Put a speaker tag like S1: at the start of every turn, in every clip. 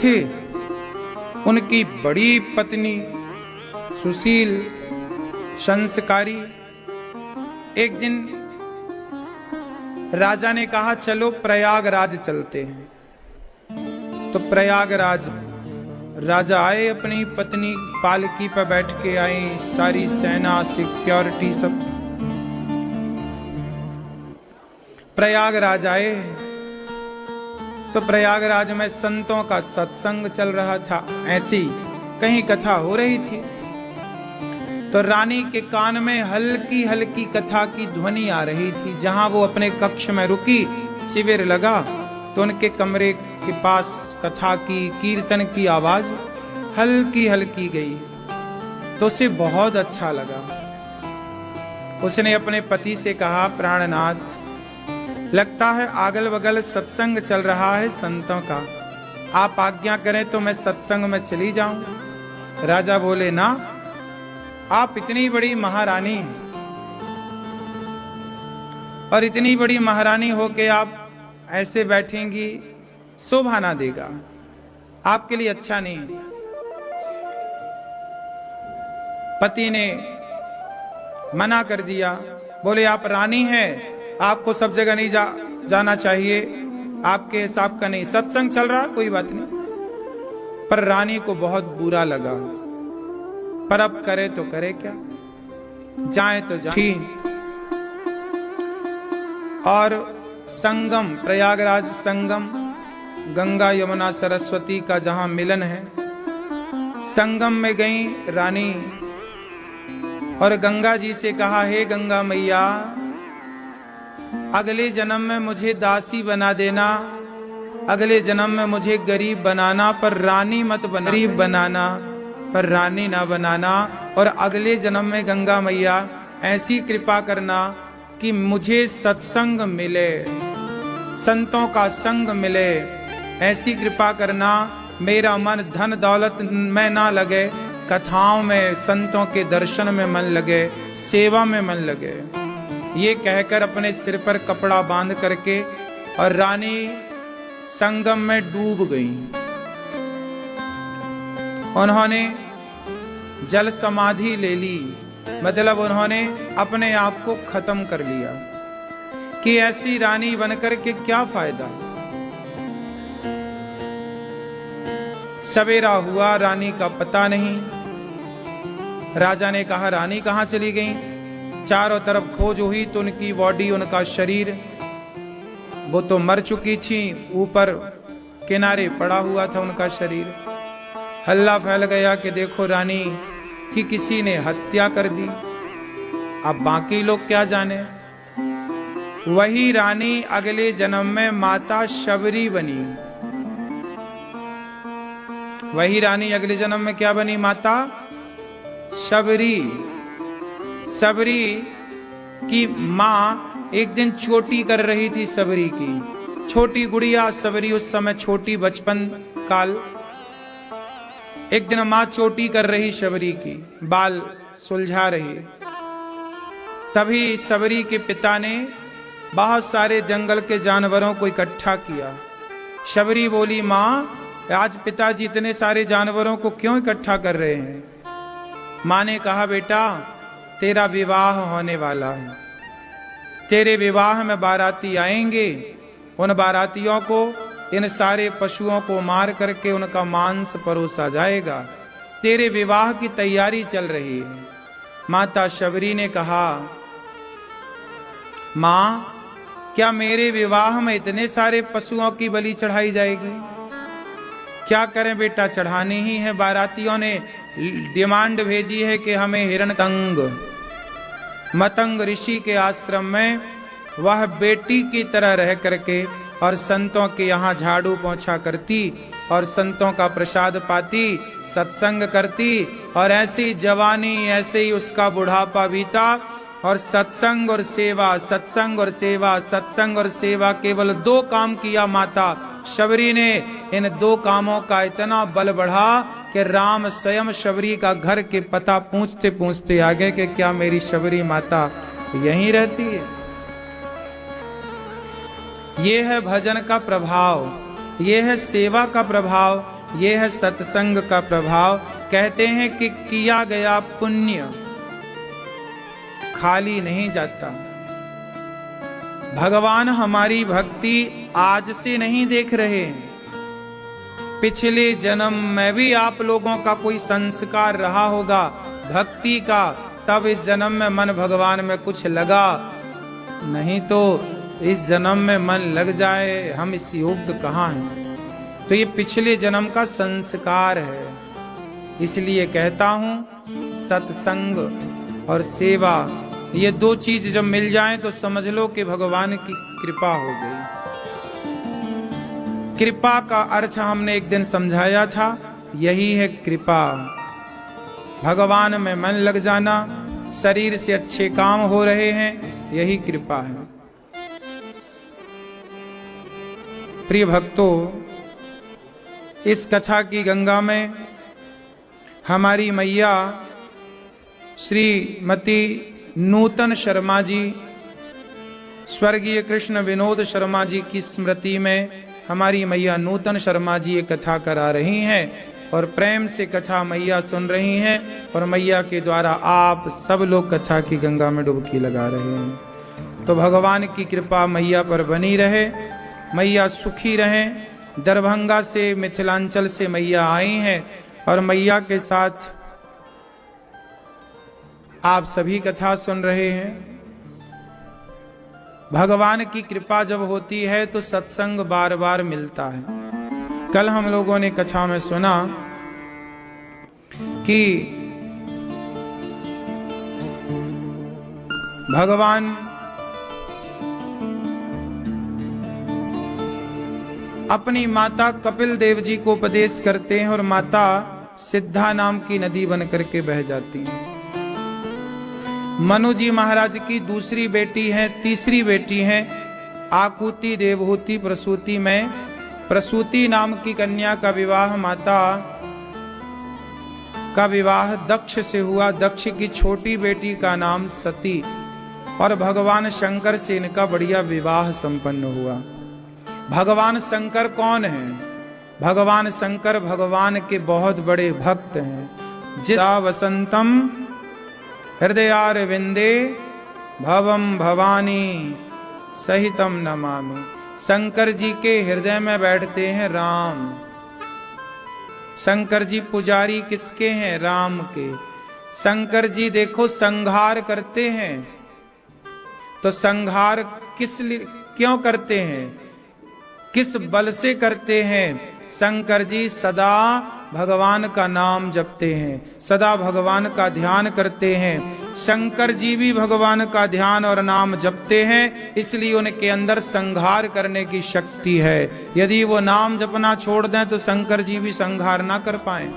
S1: थे। उनकी बड़ी पत्नी सुशील संस्कारी। एक दिन राजा ने कहा चलो प्रयागराज चलते हैं। तो प्रयागराज राजा आए, अपनी पत्नी पालकी पर बैठ के आई, सारी सेना सिक्योरिटी सब प्रयागराज आए। तो प्रयागराज में संतों का सत्संग चल रहा था, ऐसी कहीं कथा हो रही थी। तो रानी के कान में हल्की हल्की कथा की ध्वनि आ रही थी। जहां वो अपने कक्ष में रुकी, शिविर लगा, तो उनके कमरे के पास कथा की कीर्तन की आवाज हल्की हल्की गई। तो उसे बहुत अच्छा लगा। उसने अपने पति से कहा, प्राणनाथ, लगता है अगल बगल सत्संग चल रहा है संतों का, आप आज्ञा करें तो मैं सत्संग में चली जाऊं। राजा बोले, ना, आप इतनी बड़ी महारानी और इतनी बड़ी महारानी होके आप ऐसे बैठेंगी, शोभा ना देगा, आपके लिए अच्छा नहीं। पति ने मना कर दिया, बोले आप रानी हैं, आपको सब जगह नहीं जाना चाहिए, आपके हिसाब का नहीं, सत्संग चल रहा कोई बात नहीं। पर रानी को बहुत बुरा लगा, पर अब करे तो करे क्या, जाए तो जाए। और संगम, प्रयागराज संगम, गंगा यमुना सरस्वती का जहां मिलन है, संगम में गई रानी और गंगा जी से कहा, हे गंगा मैया, अगले जन्म में मुझे दासी बना देना, अगले जन्म में मुझे गरीब बनाना, पर रानी मत बना, गरीब बनाना पर रानी ना बनाना। और अगले जन्म में गंगा मैया ऐसी कृपा करना कि मुझे सत्संग मिले, संतों का संग मिले, ऐसी कृपा करना, मेरा मन धन दौलत में ना लगे, कथाओं में, संतों के दर्शन में मन लगे, सेवा में मन लगे। ये कहकर अपने सिर पर कपड़ा बांध करके और रानी संगम में डूब गई। उन्होंने जल समाधि ले ली, मतलब उन्होंने अपने आप को खत्म कर लिया कि ऐसी रानी बनकर के क्या फायदा। सवेरा हुआ, रानी का पता नहीं। राजा ने कहा, रानी कहां चली गई? चारों तरफ खोज हुई तो उनकी बॉडी, उनका शरीर, वो तो मर चुकी थी, ऊपर किनारे पड़ा हुआ था उनका शरीर। हल्ला फैल गया कि देखो रानी की किसी ने हत्या कर दी। अब बाकी लोग क्या जाने। वही रानी अगले जन्म में माता शबरी बनी। वही रानी अगले जन्म में क्या बनी? माता शबरी। शबरी की माँ एक दिन चोटी कर रही थी, शबरी की छोटी गुड़िया शबरी, उस समय छोटी, बचपन काल। एक दिन माँ चोटी कर रही शबरी की, बाल सुलझा रही। तभी शबरी के पिता ने बहुत सारे जंगल के जानवरों को इकट्ठा किया। शबरी बोली, माँ, आज पिताजी इतने सारे जानवरों को क्यों इकट्ठा कर रहे हैं? माँ ने कहा, बेटा, तेरा विवाह होने वाला है, तेरे विवाह में बाराती आएंगे, उन बारातियों को, इन सारे पशुओं को मार करके उनका मांस परोसा जाएगा। तेरे विवाह की तैयारी चल रही है। माता शबरी ने कहा, माँ, क्या मेरे विवाह में इतने सारे पशुओं की बलि चढ़ाई जाएगी? क्या करें बेटा, चढ़ानी ही है। बारातियों ने डिमांड भेजी है कि हमें हिरणतंग, मतंग ऋषि के आश्रम में वह बेटी की तरह रह करके और संतों के यहाँ झाड़ू पोंछा करती और संतों का प्रसाद पाती, सत्संग करती, और ऐसी जवानी, ऐसे ही उसका बुढ़ापा बीता। और सत्संग और सेवा, सत्संग और सेवा, सत्संग और सेवा, केवल 2 काम किया माता शबरी ने। इन 2 कामों का इतना बल बढ़ा कि राम स्वयं शबरी का घर के पता पूछते पूछते आ गए कि क्या मेरी शबरी माता यहीं रहती है? ये है भजन का प्रभाव, ये है सेवा का प्रभाव, यह है सत्संग का प्रभाव। कहते हैं कि किया गया पुण्य खाली नहीं जाता। भगवान हमारी भक्ति आज से नहीं देख रहे हैं, पिछले जन्म में भी आप लोगों का कोई संस्कार रहा होगा भक्ति का, तब इस जन्म में मन भगवान में कुछ लगा, नहीं तो इस जन्म में मन लग जाए हम इस योग्य कहाँ हैं। तो ये पिछले जन्म का संस्कार है। इसलिए कहता हूं सत्संग और सेवा, ये दो चीज जब मिल जाएं तो समझ लो कि भगवान की कृपा हो गई। कृपा का अर्थ हमने एक दिन समझाया था, यही है कृपा। भगवान में मन लग जाना, शरीर से अच्छे काम हो रहे हैं, यही कृपा है। प्रिय भक्तों, इस कथा की गंगा में हमारी मैया श्रीमती नूतन शर्मा जी, स्वर्गीय कृष्ण विनोद शर्मा जी की स्मृति में हमारी मैया नूतन शर्मा जी ये कथा करा रही हैं और प्रेम से कथा मैया सुन रही हैं और मैया के द्वारा आप सब लोग कथा की गंगा में डुबकी लगा रहे हैं। तो भगवान की कृपा मैया पर बनी रहे, मैया सुखी रहें। दरभंगा से, मिथिलांचल से मैया आई हैं और मैया के साथ आप सभी कथा सुन रहे हैं। भगवान की कृपा जब होती है तो सत्संग बार बार मिलता है। कल हम लोगों ने कथा में सुना कि भगवान अपनी माता कपिल देव जी को उपदेश करते हैं और माता सिद्धा नाम की नदी बन करके बह जाती है। मनु जी महाराज की दूसरी बेटी है, तीसरी बेटी है आकुति देवहूति प्रसूति में। प्रसूति नाम की कन्या का विवाह, माता का विवाह दक्ष से हुआ। दक्ष की छोटी बेटी का नाम सती और भगवान शंकर से इनका बढ़िया विवाह संपन्न हुआ। भगवान शंकर कौन है? भगवान शंकर भगवान के बहुत बड़े भक्त हैं। जिस वसंतम हृदयारविंदे भवम भवानी सहितम नमामि। शंकर जी के हृदय में बैठते हैं राम। शंकर जी पुजारी किसके हैं? राम के। शंकर जी देखो संहार करते हैं, तो संहार किस लिए क्यों करते हैं, किस बल से करते हैं? शंकर जी सदा भगवान का नाम जपते हैं, सदा भगवान का ध्यान करते हैं। शंकर जी भी भगवान का ध्यान और नाम जपते हैं, इसलिए उनके अंदर संहार करने की शक्ति है। यदि वो नाम जपना छोड़ दें तो शंकर जी भी संहार ना कर पाए।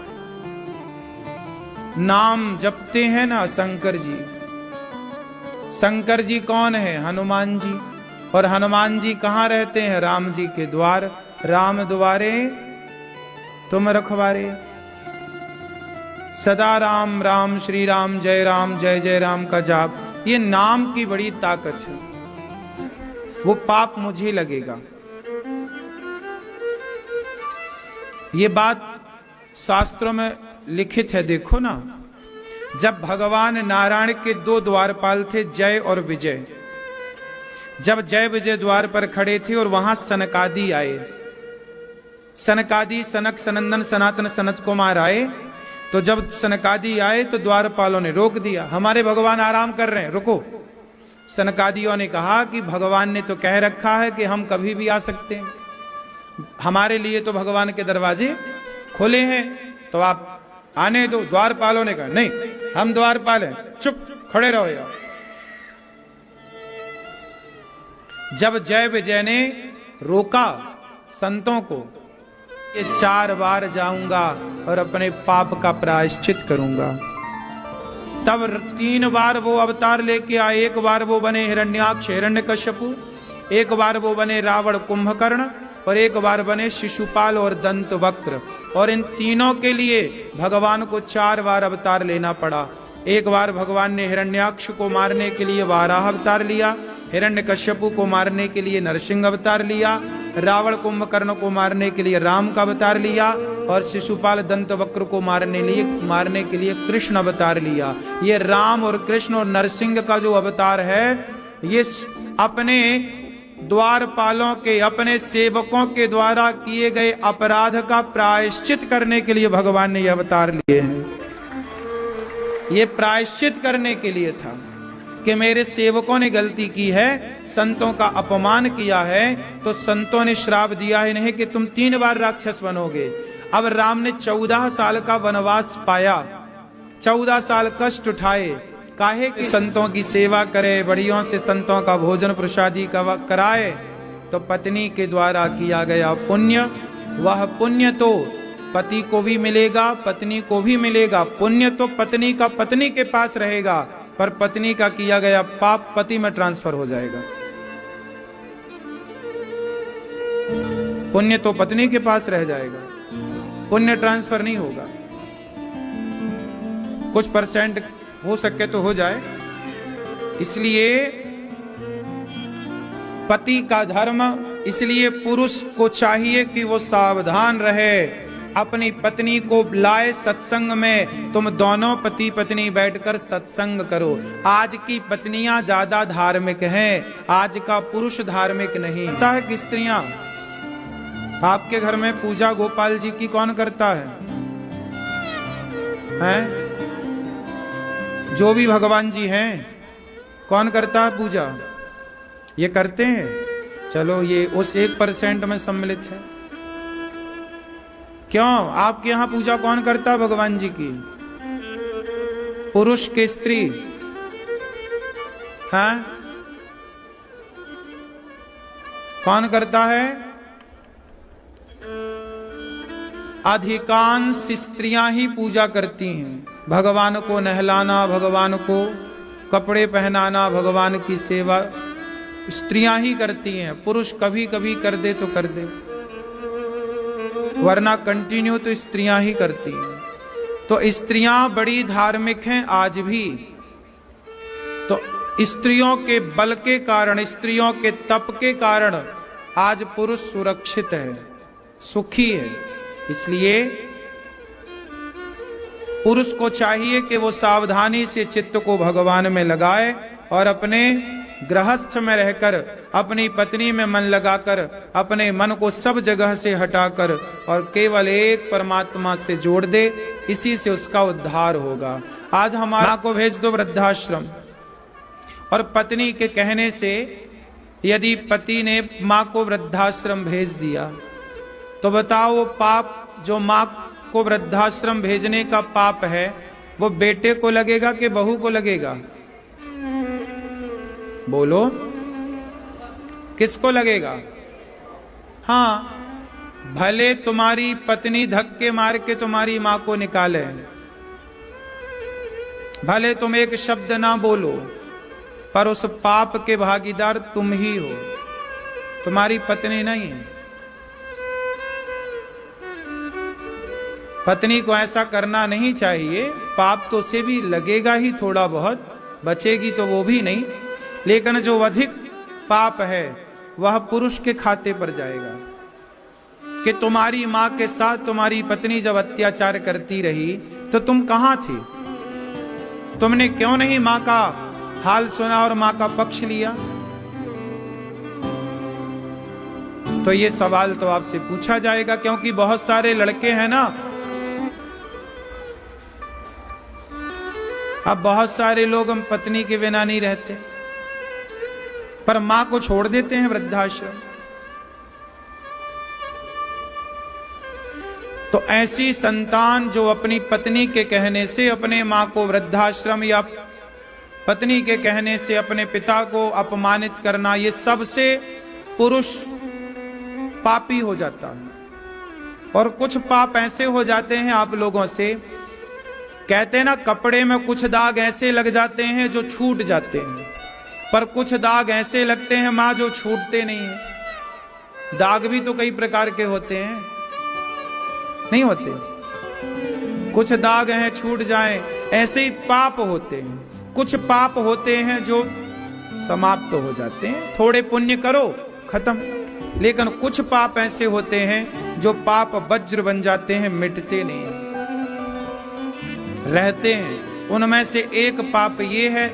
S1: नाम जपते हैं ना शंकर जी। शंकर जी कौन है? हनुमान जी। और हनुमान जी कहाँ रहते हैं? राम जी के द्वार। राम द्वारे तुम रखवारे। सदा राम राम श्री राम जय जय राम का जाप, ये नाम की बड़ी ताकत है। वो पाप मुझे लगेगा। ये बात शास्त्रों में लिखित है, देखो ना। जब भगवान नारायण के दो द्वारपाल थे, जय और विजय, जब जय विजय द्वार पर खड़े थे और वहां सनकादि आए, सनकादि सनक सनंदन सनातन सनत कुमार आए, तो जब सनकादि आए तो द्वारपालों ने रोक दिया, हमारे भगवान आराम कर रहे हैं, रुको। सनकादियों ने कहा कि भगवान ने तो कह रखा है कि हम कभी भी आ सकते हैं, हमारे लिए तो भगवान के दरवाजे खुले हैं, तो आप आने दो। द्वारपालों ने कहा नहीं, हम द्वारपाल हैं, चुप खड़े रहो यार। जब जय विजय ने रोका संतों को, ये 4 बार जाऊंगा और अपने पाप का प्रायश्चित करूंगा, तब 3 बार वो अवतार लेके आए। 1 बार वो बने हिरण्याक्ष हिरण्यकश्यपु, 1 बार वो बने रावण कुंभकर्ण, और 1 बार बने शिशुपाल और दंतवक्र। और इन तीनों के लिए भगवान को 4 बार अवतार लेना पड़ा। 1 बार भगवान ने हिरण्याक्ष को मारने के लिए वाराह अवतार लिया, हिरण्यकश्यपु को मारने के लिए नरसिंह अवतार लिया, रावण कुंभकर्ण को मारने के लिए राम का अवतार लिया और शिशुपाल दंतवक्र को मारने के लिए कृष्ण अवतार लिया। ये राम और कृष्ण और नरसिंह का जो अवतार है, ये अपने द्वारपालों के, अपने सेवकों के द्वारा किए गए अपराध का प्रायश्चित करने के लिए भगवान ने ये अवतार लिए हैं। ये प्रायश्चित करने के लिए था कि मेरे सेवकों ने गलती की है, संतों का अपमान किया है, तो संतों ने श्राप दिया है इन्हें कि तुम 3 बार राक्षस बनोगे। अब राम ने 14 साल का वनवास पाया, 14 साल कष्ट उठाए, काहे कि संतों की सेवा करे, बढ़ियों से संतों का भोजन प्रसादी कराए। तो पत्नी के द्वारा किया गया पुण्य, वह पुण्य तो पति को भी मिलेगा, पत्नी को भी मिलेगा। पुण्य तो पत्नी का पत्नी के पास रहेगा, पर पत्नी का किया गया पाप पति में ट्रांसफर हो जाएगा। पुण्य तो पत्नी के पास रह जाएगा, पुण्य ट्रांसफर नहीं होगा। कुछ परसेंट हो सके तो हो जाए। इसलिए पति का धर्म, इसलिए पुरुष को चाहिए कि वो सावधान रहे, अपनी पत्नी को लाए सत्संग में। तुम दोनों पति पत्नी बैठकर सत्संग करो। आज की पत्नियां ज्यादा धार्मिक हैं, आज का पुरुष धार्मिक नहीं। पता है कि स्त्रियां, आपके घर में पूजा गोपाल जी की कौन करता है? हैं? जो भी भगवान जी हैं, कौन करता है पूजा? ये करते हैं। चलो, ये उस 1% में सम्मिलित है। क्यों? आपके यहां पूजा कौन करता है भगवान जी की? पुरुष के स्त्री? हैं? कौन करता है? अधिकांश स्त्रियां ही पूजा करती हैं। भगवान को नहलाना, भगवान को कपड़े पहनाना, भगवान की सेवा स्त्रियां ही करती हैं। पुरुष कभी कभी कर दे तो कर दे, वरना कंटिन्यू तो स्त्रियां ही करती हैं। तो स्त्रियां बड़ी धार्मिक हैं आज भी। तो स्त्रियों के बल के कारण, स्त्रियों के तप के कारण आज पुरुष सुरक्षित है, सुखी है। इसलिए पुरुष को चाहिए कि वो सावधानी से चित्त को भगवान में लगाए और अपने गृहस्थ में रहकर, अपनी पत्नी में मन लगाकर, अपने मन को सब जगह से हटाकर और केवल एक परमात्मा से जोड़ दे। इसी से उसका उद्धार होगा। आज हमारा को भेज दो वृद्धाश्रम, और पत्नी के कहने से यदि पति ने मां को वृद्धाश्रम भेज दिया, तो बताओ वो पाप जो मां को वृद्धाश्रम भेजने का पाप है, वो बेटे को लगेगा कि बहू को लगेगा? बोलो, किसको लगेगा? हाँ, भले तुम्हारी पत्नी धक्के मार के तुम्हारी मां को निकाले, भले तुम एक शब्द ना बोलो, पर उस पाप के भागीदार तुम ही हो, तुम्हारी पत्नी नहीं है। पत्नी को ऐसा करना नहीं चाहिए। पाप तो उसे भी लगेगा ही, थोड़ा बहुत बचेगी तो वो भी नहीं, लेकिन जो अधिक पाप है वह पुरुष के खाते पर जाएगा। कि तुम्हारी मां के साथ तुम्हारी पत्नी जब अत्याचार करती रही तो तुम कहां थी? तुमने क्यों नहीं मां का हाल सुना और मां का पक्ष लिया? तो ये सवाल तो आपसे पूछा जाएगा, क्योंकि बहुत सारे लड़के हैं ना, अब बहुत सारे लोग हम पत्नी के बिना नहीं रहते, पर मां को छोड़ देते हैं वृद्धाश्रम। तो ऐसी संतान जो अपनी पत्नी के कहने से अपने मां को वृद्धाश्रम, या पत्नी के कहने से अपने पिता को अपमानित करना, ये सबसे पुरुष पापी हो जाता है। और कुछ पाप ऐसे हो जाते हैं आप लोगों से, कहते हैं ना, कपड़े में कुछ दाग ऐसे लग जाते हैं जो छूट जाते हैं, पर कुछ दाग ऐसे लगते हैं मां जो छूटते नहीं है। दाग भी तो कई प्रकार के होते हैं, नहीं होते? कुछ दाग हैं छूट जाएं, ऐसे ही पाप होते हैं। कुछ पाप होते हैं जो समाप्त हो जाते हैं। थोड़े पुण्य करो, खत्म। लेकिन कुछ पाप ऐसे होते हैं जो पाप वज्र बन जाते हैं, मिटते नहीं, रहते हैं। उनमें से एक पाप ये है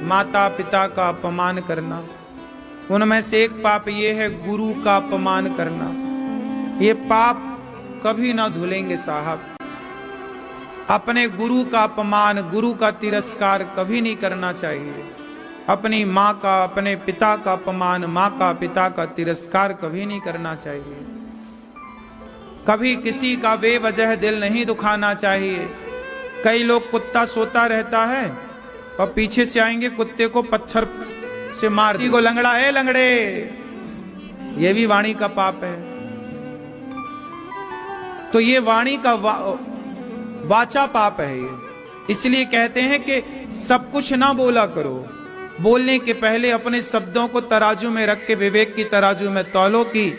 S1: माता पिता का अपमान करना, उनमें से एक पाप ये है गुरु का अपमान करना। ये पाप कभी ना धुलेंगे साहब। अपने गुरु का अपमान, गुरु का तिरस्कार कभी नहीं करना चाहिए। अपनी माँ का, अपने पिता का अपमान, माँ का पिता का तिरस्कार कभी नहीं करना चाहिए। कभी किसी का बेवजह दिल नहीं दुखाना चाहिए। कई लोग कुत्ता सोता रहता है और पीछे से आएंगे कुत्ते को पत्थर से मार दी को, लंगड़ा है लंगड़े, ये भी वाणी का पाप है। तो ये वाणी का वाचा पाप है ये। इसलिए कहते हैं कि सब कुछ ना बोला करो, बोलने के पहले अपने शब्दों को तराजू में रख के विवेक की तराजू में तौलो कि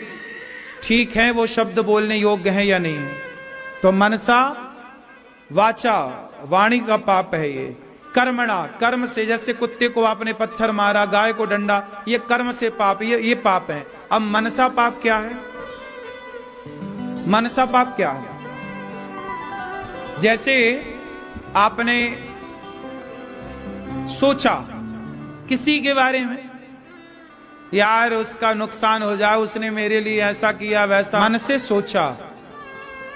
S1: ठीक है वो शब्द बोलने योग्य है या नहीं है। तो मनसा वाचा वाणी का पाप है ये। कर्मणा, कर्म से, जैसे कुत्ते को आपने पत्थर मारा, गाय को डंडा, ये कर्म से पाप, ये पाप है। अब मनसा पाप क्या है? मनसा पाप क्या है? जैसे आपने सोचा किसी के बारे में, यार उसका नुकसान हो जाए, उसने मेरे लिए ऐसा किया वैसा, मन से सोचा।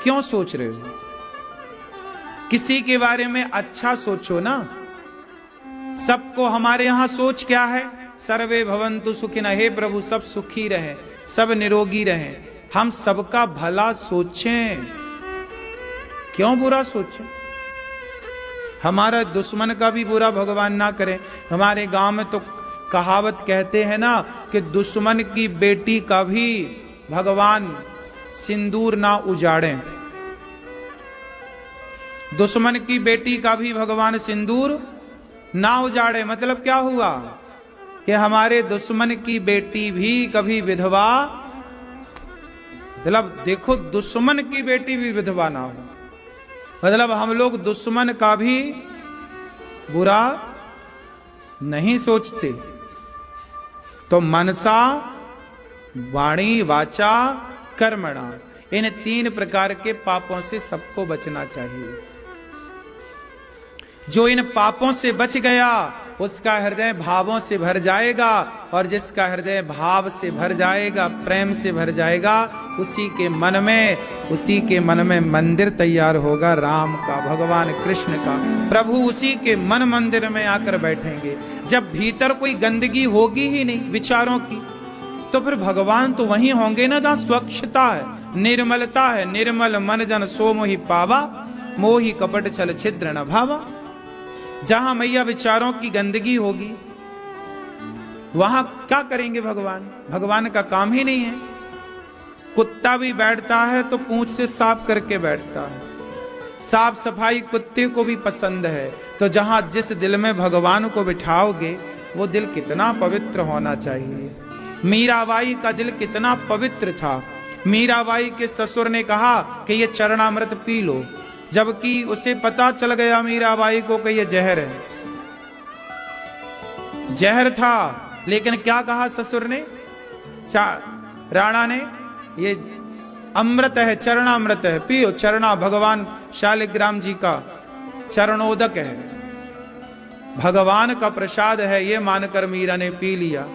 S1: क्यों सोच रहे हो? किसी के बारे में अच्छा सोचो ना। सबको, हमारे यहां सोच क्या है? सर्वे भवन्तु सुखिनः, हे प्रभु सब सुखी रहे, सब निरोगी रहे। हम सबका भला सोचें, क्यों बुरा सोचें? हमारा दुश्मन का भी बुरा भगवान ना करें। हमारे गांव में तो कहावत कहते हैं ना कि दुश्मन की बेटी का भी भगवान सिंदूर ना उजाड़ें। दुश्मन की बेटी का भी भगवान सिंदूर ना उजाड़े। मतलब क्या हुआ कि हमारे दुश्मन की बेटी भी कभी विधवा, मतलब देखो दुश्मन की बेटी भी विधवा ना हो, मतलब हम लोग दुश्मन का भी बुरा नहीं सोचते। तो मनसा वाणी वाचा कर्मणा, इन 3 प्रकार के पापों से सबको बचना चाहिए। जो इन पापों से बच गया उसका हृदय भावों से भर जाएगा, और जिसका हृदय भाव से भर जाएगा, प्रेम से भर जाएगा, उसी के मन में मंदिर तैयार होगा राम का, भगवान कृष्ण का। प्रभु उसी के मन मंदिर में आकर बैठेंगे। जब भीतर कोई गंदगी होगी ही नहीं विचारों की, तो फिर भगवान तो वहीं होंगे ना जहां स्वच्छता है, निर्मलता है। निर्मल मन जन सो मोहि पावा, मोहि कपट छल छिद्र न भावा। जहां मैया विचारों की गंदगी होगी वहां क्या करेंगे भगवान? भगवान का काम ही नहीं है। कुत्ता भी बैठता है तो पूंछ से साफ करके बैठता है। साफ सफाई कुत्ते को भी पसंद है। तो जहां जिस दिल में भगवान को बिठाओगे वो दिल कितना पवित्र होना चाहिए। मीराबाई का दिल कितना पवित्र था। मीराबाई के ससुर ने कहा कि ये चरणामृत पी लो, जबकि उसे पता चल गया मीराबाई को कि ये जहर है। जहर था, लेकिन क्या कहा ससुर ने, राणा ने, ये अमृत है, चरणामृत है, पियो। चरणा भगवान शालिग्राम जी का चरणोदक है, भगवान का प्रसाद है, ये मानकर मीरा ने पी लिया।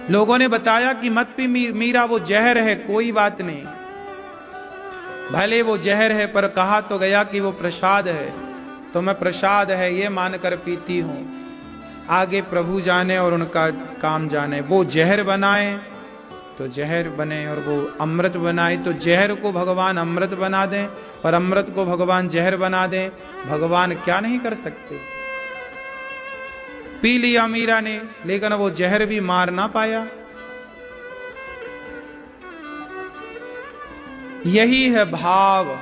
S1: लोगों ने बताया कि मत पी मीरा, वो जहर है। कोई बात नहीं, भले वो जहर है, पर कहा तो गया कि वो प्रसाद है, तो मैं प्रसाद है ये मानकर पीती हूं। आगे प्रभु जाने और उनका काम जाने। वो जहर बनाए तो जहर बने, और वो अमृत बनाए तो जहर को भगवान अमृत बना दें, और अमृत को भगवान जहर बना दें। भगवान क्या नहीं कर सकते। पी लिया मीरा ने, लेकिन वो जहर भी मार ना पाया। यही है भाव।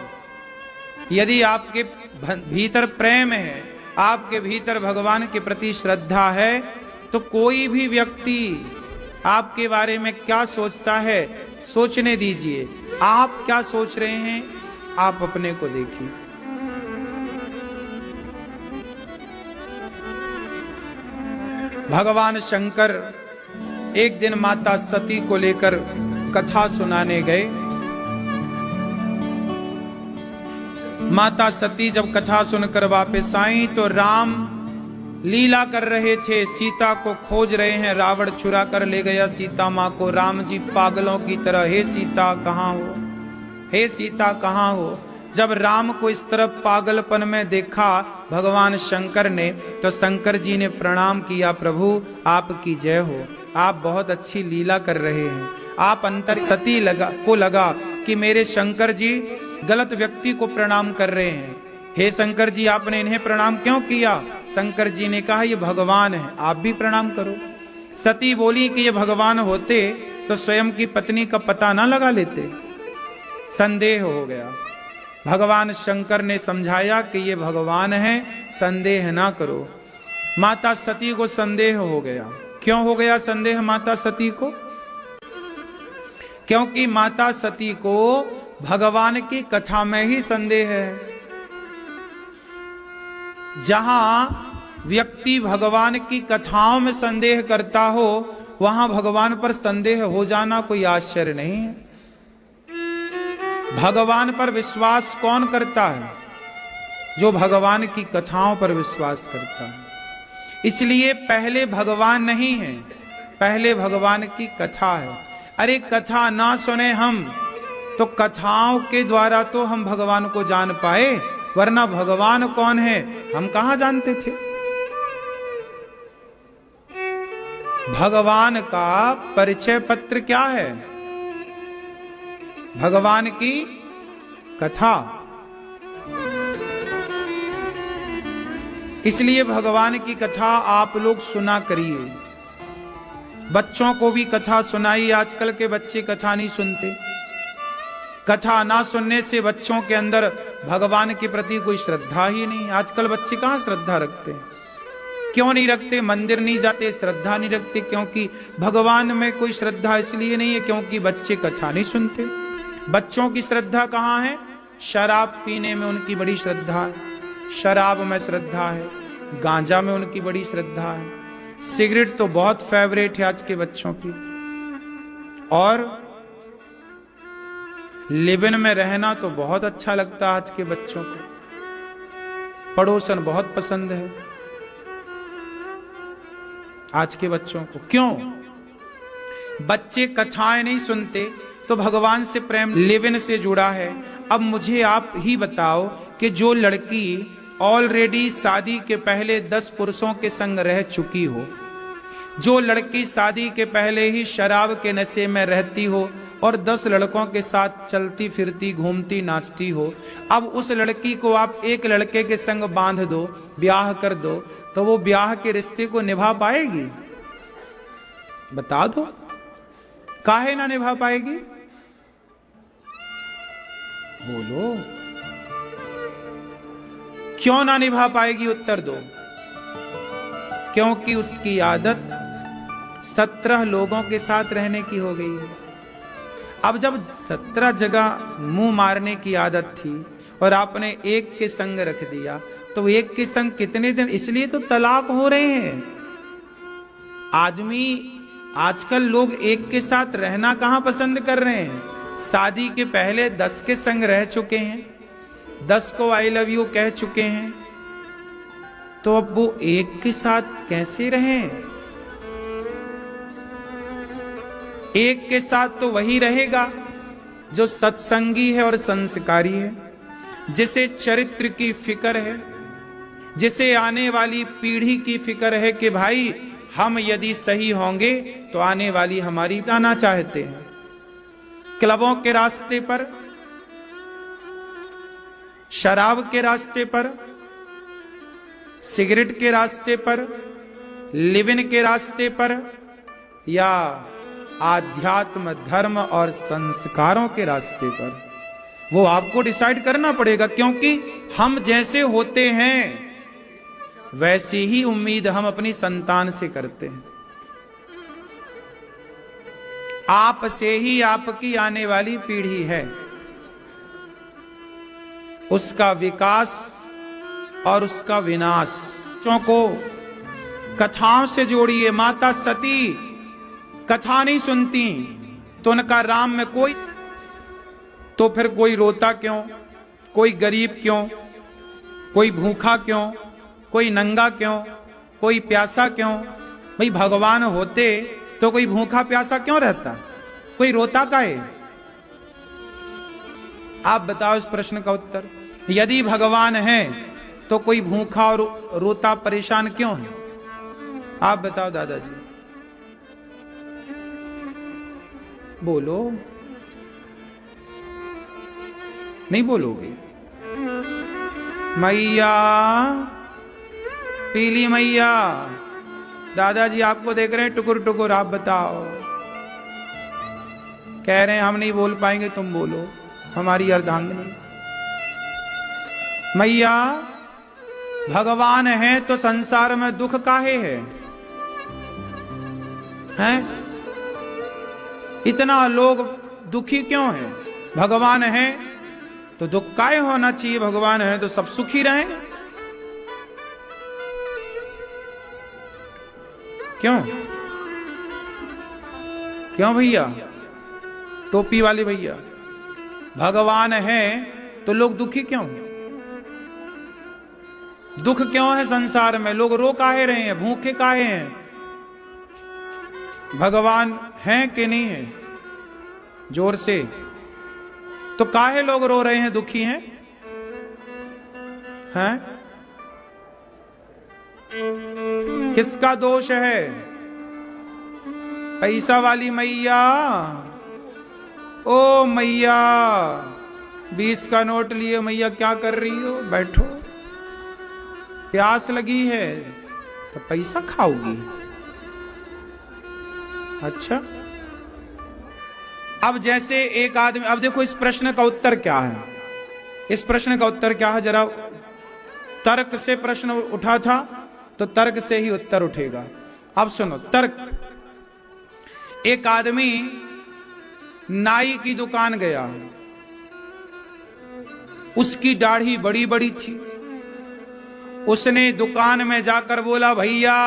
S1: यदि आपके भीतर प्रेम है, आपके भीतर भगवान के प्रति श्रद्धा है, तो कोई भी व्यक्ति आपके बारे में क्या सोचता है सोचने दीजिए। आप क्या सोच रहे हैं आप अपने को देखिए। भगवान शंकर एक दिन माता सती को लेकर कथा सुनाने गए। माता सती जब कथा सुनकर वापस आई तो राम लीला कर रहे थे, सीता को खोज रहे हैं। रावण चुरा कर ले गया सीता माँ को। राम जी पागलों की तरह, हे सीता कहाँ हो, हे सीता कहाँ हो। जब राम को इस तरफ पागलपन में देखा भगवान शंकर ने, तो शंकर जी ने प्रणाम किया, प्रभु आपकी जय हो, आप बहुत अच्छी लीला कर रहे हैं। आप अंतर सती लगा कि मेरे शंकर जी गलत व्यक्ति को प्रणाम कर रहे हैं। हे शंकर जी, आपने इन्हें प्रणाम क्यों किया? शंकर जी ने कहा ये भगवान है, आप भी प्रणाम करो। सती बोली कि ये भगवान होते तो स्वयं की पत्नी का पता ना लगा लेते। संदेह हो गया। भगवान शंकर ने समझाया कि ये भगवान है, संदेह ना करो। माता सती को संदेह हो गया। क्यों हो गया संदेह माता सती को? क्योंकि माता सती को भगवान की कथा में ही संदेह है। जहां व्यक्ति भगवान की कथाओं में संदेह करता हो, वहां भगवान पर संदेह हो जाना कोई आश्चर्य नहीं है। भगवान पर विश्वास कौन करता है? जो भगवान की कथाओं पर विश्वास करता है। इसलिए पहले भगवान नहीं है, पहले भगवान की कथा है। अरे कथा ना सुने हम तो कथाओं के द्वारा तो हम भगवान को जान पाए, वरना भगवान कौन है हम कहां जानते थे। भगवान का परिचय पत्र क्या है? भगवान की कथा। इसलिए भगवान की कथा आप लोग सुना करिए। बच्चों को भी कथा सुनाइए। आजकल के बच्चे कथा नहीं सुनते। कथा ना सुनने से बच्चों के अंदर भगवान के प्रति कोई श्रद्धा ही नहीं। आजकल बच्चे कहां श्रद्धा रखते हैं? क्यों नहीं रखते? मंदिर नहीं जाते, श्रद्धा नहीं रखते। क्योंकि भगवान में कोई श्रद्धा इसलिए नहीं है क्योंकि बच्चे कथा नहीं सुनते। बच्चों की श्रद्धा कहां है? शराब पीने में उनकी बड़ी श्रद्धा है, शराब में श्रद्धा है, गांजा में उनकी बड़ी श्रद्धा है, सिगरेट तो बहुत फेवरेट है आज के बच्चों की, और लिविन में रहना तो बहुत अच्छा लगता है आज के बच्चों को। पड़ोसन बहुत पसंद है आज के बच्चों को। क्यों? बच्चे कथाएं नहीं सुनते तो भगवान से प्रेम लिविन से जुड़ा है। अब मुझे आप ही बताओ कि जो लड़की ऑलरेडी शादी के पहले 10 पुरुषों के संग रह चुकी हो, जो लड़की शादी के पहले ही शराब के नशे में रहती हो और 10 लड़कों के साथ चलती फिरती घूमती नाचती हो, अब उस लड़की को आप एक लड़के के संग बांध दो, ब्याह कर दो, तो वो ब्याह के रिश्ते को निभा पाएगी? बता दो, काहे ना निभा पाएगी? बोलो, क्यों ना निभा पाएगी? उत्तर दो। क्योंकि उसकी आदत 17 लोगों के साथ रहने की हो गई है। अब जब 17 जगह मुंह मारने की आदत थी और आपने एक के संग रख दिया, तो एक के संग कितने दिन? इसलिए तो तलाक हो रहे हैं। आदमी आजकल लोग एक के साथ रहना कहां पसंद कर रहे हैं? शादी के पहले 10 के संग रह चुके हैं, 10 को आई लव यू कह चुके हैं, तो अब वो एक के साथ कैसे रहें? एक के साथ तो वही रहेगा जो सत्संगी है और संस्कारी है, जिसे चरित्र की फिक्र है, जिसे आने वाली पीढ़ी की फिक्र है कि भाई हम यदि सही होंगे तो आने वाली हमारी जाना चाहते हैं। क्लबों के रास्ते पर, शराब के रास्ते पर, सिगरेट के रास्ते पर, लिविन के रास्ते पर, या आध्यात्म धर्म और संस्कारों के रास्ते पर, वो आपको डिसाइड करना पड़ेगा। क्योंकि हम जैसे होते हैं वैसी ही उम्मीद हम अपनी संतान से करते हैं। आप से ही आपकी आने वाली पीढ़ी है, उसका विकास और उसका विनाश। बच्चों को कथाओं से जोड़िए। माता सती कथा नहीं सुनती तो उनका राम में कोई, तो फिर कोई रोता क्यों, कोई गरीब क्यों, कोई भूखा क्यों, कोई नंगा क्यों, कोई प्यासा क्यों? भाई भगवान होते तो कोई भूखा प्यासा क्यों रहता, कोई रोता काहे? आप बताओ इस प्रश्न का उत्तर। यदि भगवान है तो कोई भूखा और रोता परेशान क्यों है? आप बताओ दादाजी, बोलो। नहीं बोलोगे? मैया, पीली मैया, दादाजी आपको देख रहे हैं टुकुर टुकुर, आप बताओ। कह रहे हैं हम नहीं बोल पाएंगे, तुम बोलो, हमारी अर्धांगिनी। मैया, भगवान है तो संसार में दुख काहे है? हैं? इतना लोग दुखी क्यों हैं? भगवान है तो दुख काहे होना चाहिए? भगवान है तो सब सुखी रहें। क्यों क्यों भैया, टोपी वाले भैया, भगवान है तो लोग दुखी क्यों? दुख क्यों है संसार में? लोग रो काहे रहे हैं, भूखे काहे हैं? भगवान है कि नहीं है? जोर से। तो काहे लोग रो रहे हैं, दुखी हैं? हैं? किसका दोष है? पैसा वाली मैया, ओ मैया, 20 का नोट लिए मैया क्या कर रही हो? बैठो, प्यास लगी है तो पैसा खाओगी? अच्छा, अब जैसे एक आदमी, अब देखो इस प्रश्न का उत्तर क्या है, इस प्रश्न का उत्तर क्या है? जरा तर्क से प्रश्न उठा था तो तर्क से ही उत्तर उठेगा। अब सुनो तर्क। एक आदमी नाई की दुकान गया, उसकी दाढ़ी बड़ी बड़ी थी। उसने दुकान में जाकर बोला, भैया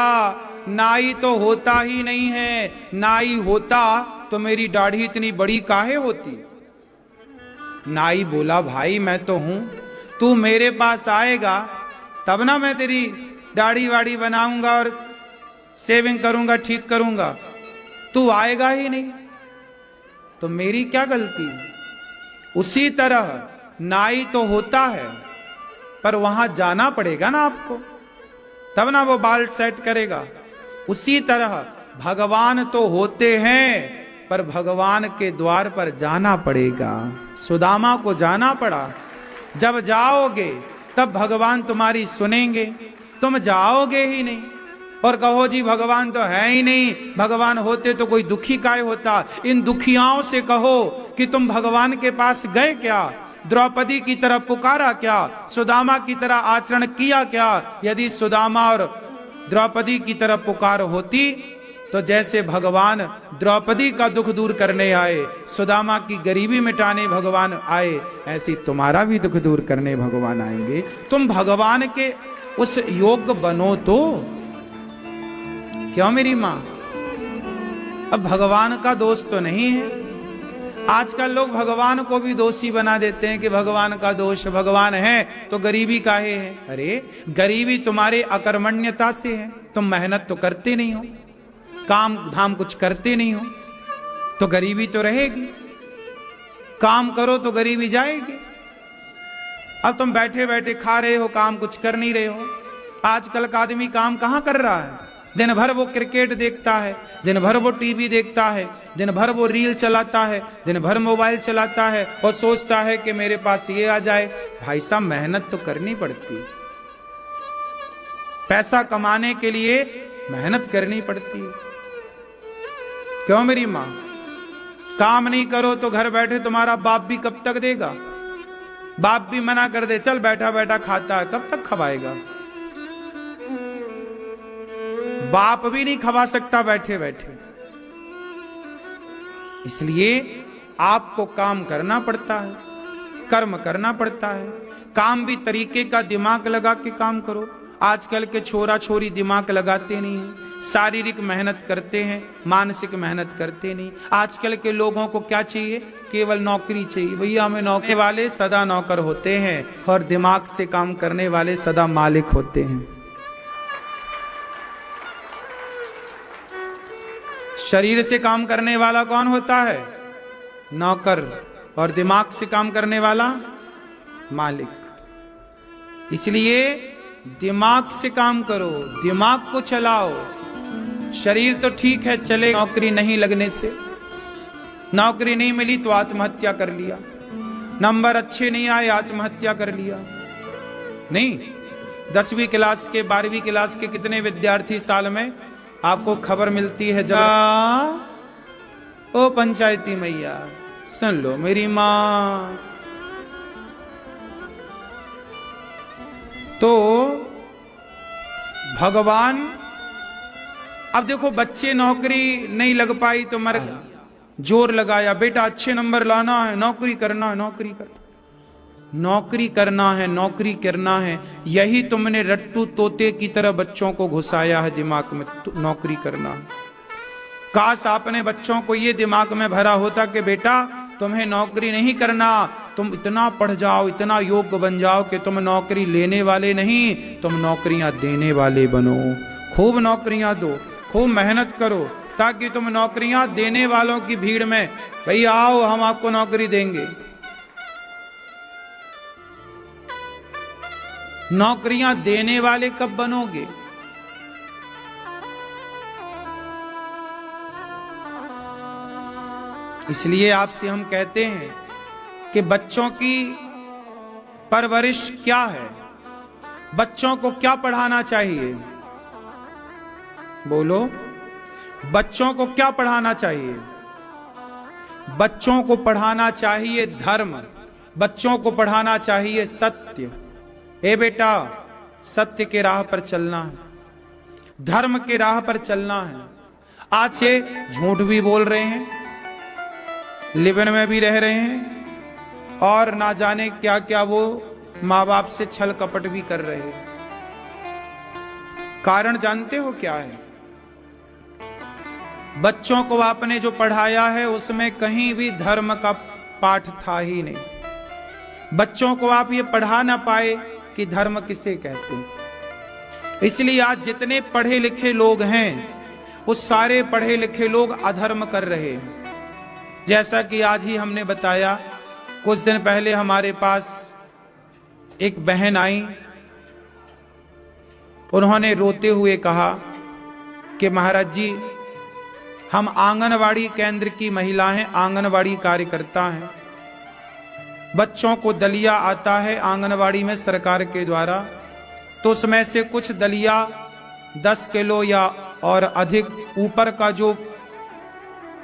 S1: नाई तो होता ही नहीं है, नाई होता तो मेरी दाढ़ी इतनी बड़ी काहे होती? नाई बोला, भाई मैं तो हूं, तू मेरे पास आएगा तब ना मैं तेरी दाढ़ी वाड़ी बनाऊंगा और सेविंग करूंगा, ठीक करूंगा। तू आएगा ही नहीं तो मेरी क्या गलती? उसी तरह नाई तो होता है पर वहां जाना पड़ेगा ना आपको, तब ना वो बाल सेट करेगा। उसी तरह भगवान तो होते हैं पर भगवान के द्वार पर जाना पड़ेगा। सुदामा को जाना पड़ा। जब जाओगे तब भगवान तुम्हारी सुनेंगे। तुम जाओगे ही नहीं और कहो जी भगवान तो है ही नहीं, भगवान होते तो कोई दुखी काहे होता? इन दुखियाओं से कहो कि तुम भगवान के पास गए क्या? द्रौपदी की तरह पुकारा क्या? सुदामा की तरह आचरण किया क्या? यदि सुदामा और द्रौपदी की तरह पुकार होती तो जैसे भगवान द्रौपदी का दुख दूर करने आए, सुदामा की गरीबी मिटाने भगवान आए, ऐसे तुम्हारा भी दुख दूर करने भगवान आएंगे। तुम भगवान के उस योग्य बनो तो। क्यों मेरी मां? अब भगवान का दोष तो नहीं है। आजकल लोग भगवान को भी दोषी बना देते हैं कि भगवान का दोष, भगवान है तो गरीबी काहे है? अरे गरीबी तुम्हारे अकर्मण्यता से है। तुम मेहनत तो करते नहीं हो, काम धाम कुछ करते नहीं हो, तो गरीबी तो रहेगी। काम करो तो गरीबी जाएगी। अब तुम बैठे बैठे खा रहे हो, काम कुछ कर नहीं रहे हो। आजकल का आदमी काम कहां कर रहा है? दिन भर वो क्रिकेट देखता है, दिन भर वो टीवी देखता है, दिन भर वो रील चलाता है, दिन भर मोबाइल चलाता है और सोचता है कि मेरे पास ये आ जाए। भाई साहब मेहनत तो करनी पड़ती, पैसा कमाने के लिए मेहनत करनी पड़ती है। क्यों मेरी मां? काम नहीं करो तो घर बैठे तुम्हारा बाप भी कब तक देगा? बाप भी मना कर दे, चल बैठा बैठा खाता है, कब तक खवाएगा? बाप भी नहीं खवा सकता बैठे बैठे। इसलिए आपको काम करना पड़ता है, कर्म करना पड़ता है। काम भी तरीके का दिमाग लगा के काम करो। आजकल के छोरा छोरी दिमाग लगाते नहीं हैं, शारीरिक मेहनत करते हैं, मानसिक मेहनत करते नहीं। आजकल के लोगों को क्या चाहिए? केवल नौकरी चाहिए। भैया हमें नौकरी वाले सदा नौकर होते हैं और दिमाग से काम करने वाले सदा मालिक होते हैं। शरीर से काम करने वाला कौन होता है? नौकर। और दिमाग से काम करने वाला मालिक। इसलिए दिमाग से काम करो, दिमाग को चलाओ। शरीर तो ठीक है चले, नौकरी नहीं लगने से, नौकरी नहीं मिली तो आत्महत्या कर लिया, नंबर अच्छे नहीं आए आत्महत्या कर लिया। नहीं, 10वीं क्लास के 12वीं क्लास के कितने विद्यार्थी साल में आपको खबर मिलती है जब ओ पंचायती मैया सुन लो मेरी मां। तो भगवान, अब देखो बच्चे नौकरी नहीं लग पाई तो मर जोर लगाया, बेटा अच्छे नंबर लाना है, नौकरी करना है, नौकरी करना है, नौकरी करना है। यही तुमने रट्टू तोते की तरह बच्चों को घुसाया है दिमाग में, नौकरी करना है। काश आपने बच्चों को ये दिमाग में भरा होता कि बेटा तुम्हें नौकरी नहीं करना, तुम इतना पढ़ जाओ, इतना योग्य बन जाओ कि तुम नौकरी लेने वाले नहीं, तुम नौकरियां देने वाले बनो। खूब नौकरियां दो, खूब मेहनत करो, ताकि तुम नौकरियां देने वालों की भीड़ में, भैया आओ हम आपको नौकरी देंगे। नौकरियां देने वाले कब बनोगे? इसलिए आपसे हम कहते हैं कि बच्चों की परवरिश क्या है, बच्चों को क्या पढ़ाना चाहिए? बोलो, बच्चों को क्या पढ़ाना चाहिए? बच्चों को पढ़ाना चाहिए धर्म, बच्चों को पढ़ाना चाहिए सत्य। ए बेटा, सत्य के राह पर चलना है, धर्म के राह पर चलना है। आज से झूठ भी बोल रहे हैं, लिबन में भी रह रहे हैं, और ना जाने क्या क्या वो माँ बाप से छल कपट भी कर रहे हैं। कारण जानते हो क्या है? बच्चों को आपने जो पढ़ाया है उसमें कहीं भी धर्म का पाठ था ही नहीं। बच्चों को आप ये पढ़ा ना पाए कि धर्म किसे कहते हैं। इसलिए आज जितने पढ़े लिखे लोग हैं वो सारे पढ़े लिखे लोग अधर्म कर रहे हैं। जैसा कि आज ही हमने बताया, कुछ दिन पहले हमारे पास एक बहन आई, उन्होंने रोते हुए कहा कि महाराज जी, हम आंगनवाड़ी केंद्र की महिला हैं, आंगनवाड़ी कार्यकर्ता हैं, बच्चों को दलिया आता है आंगनवाड़ी में सरकार के द्वारा, तो उसमें से कुछ दलिया 10 किलो या और अधिक, ऊपर का जो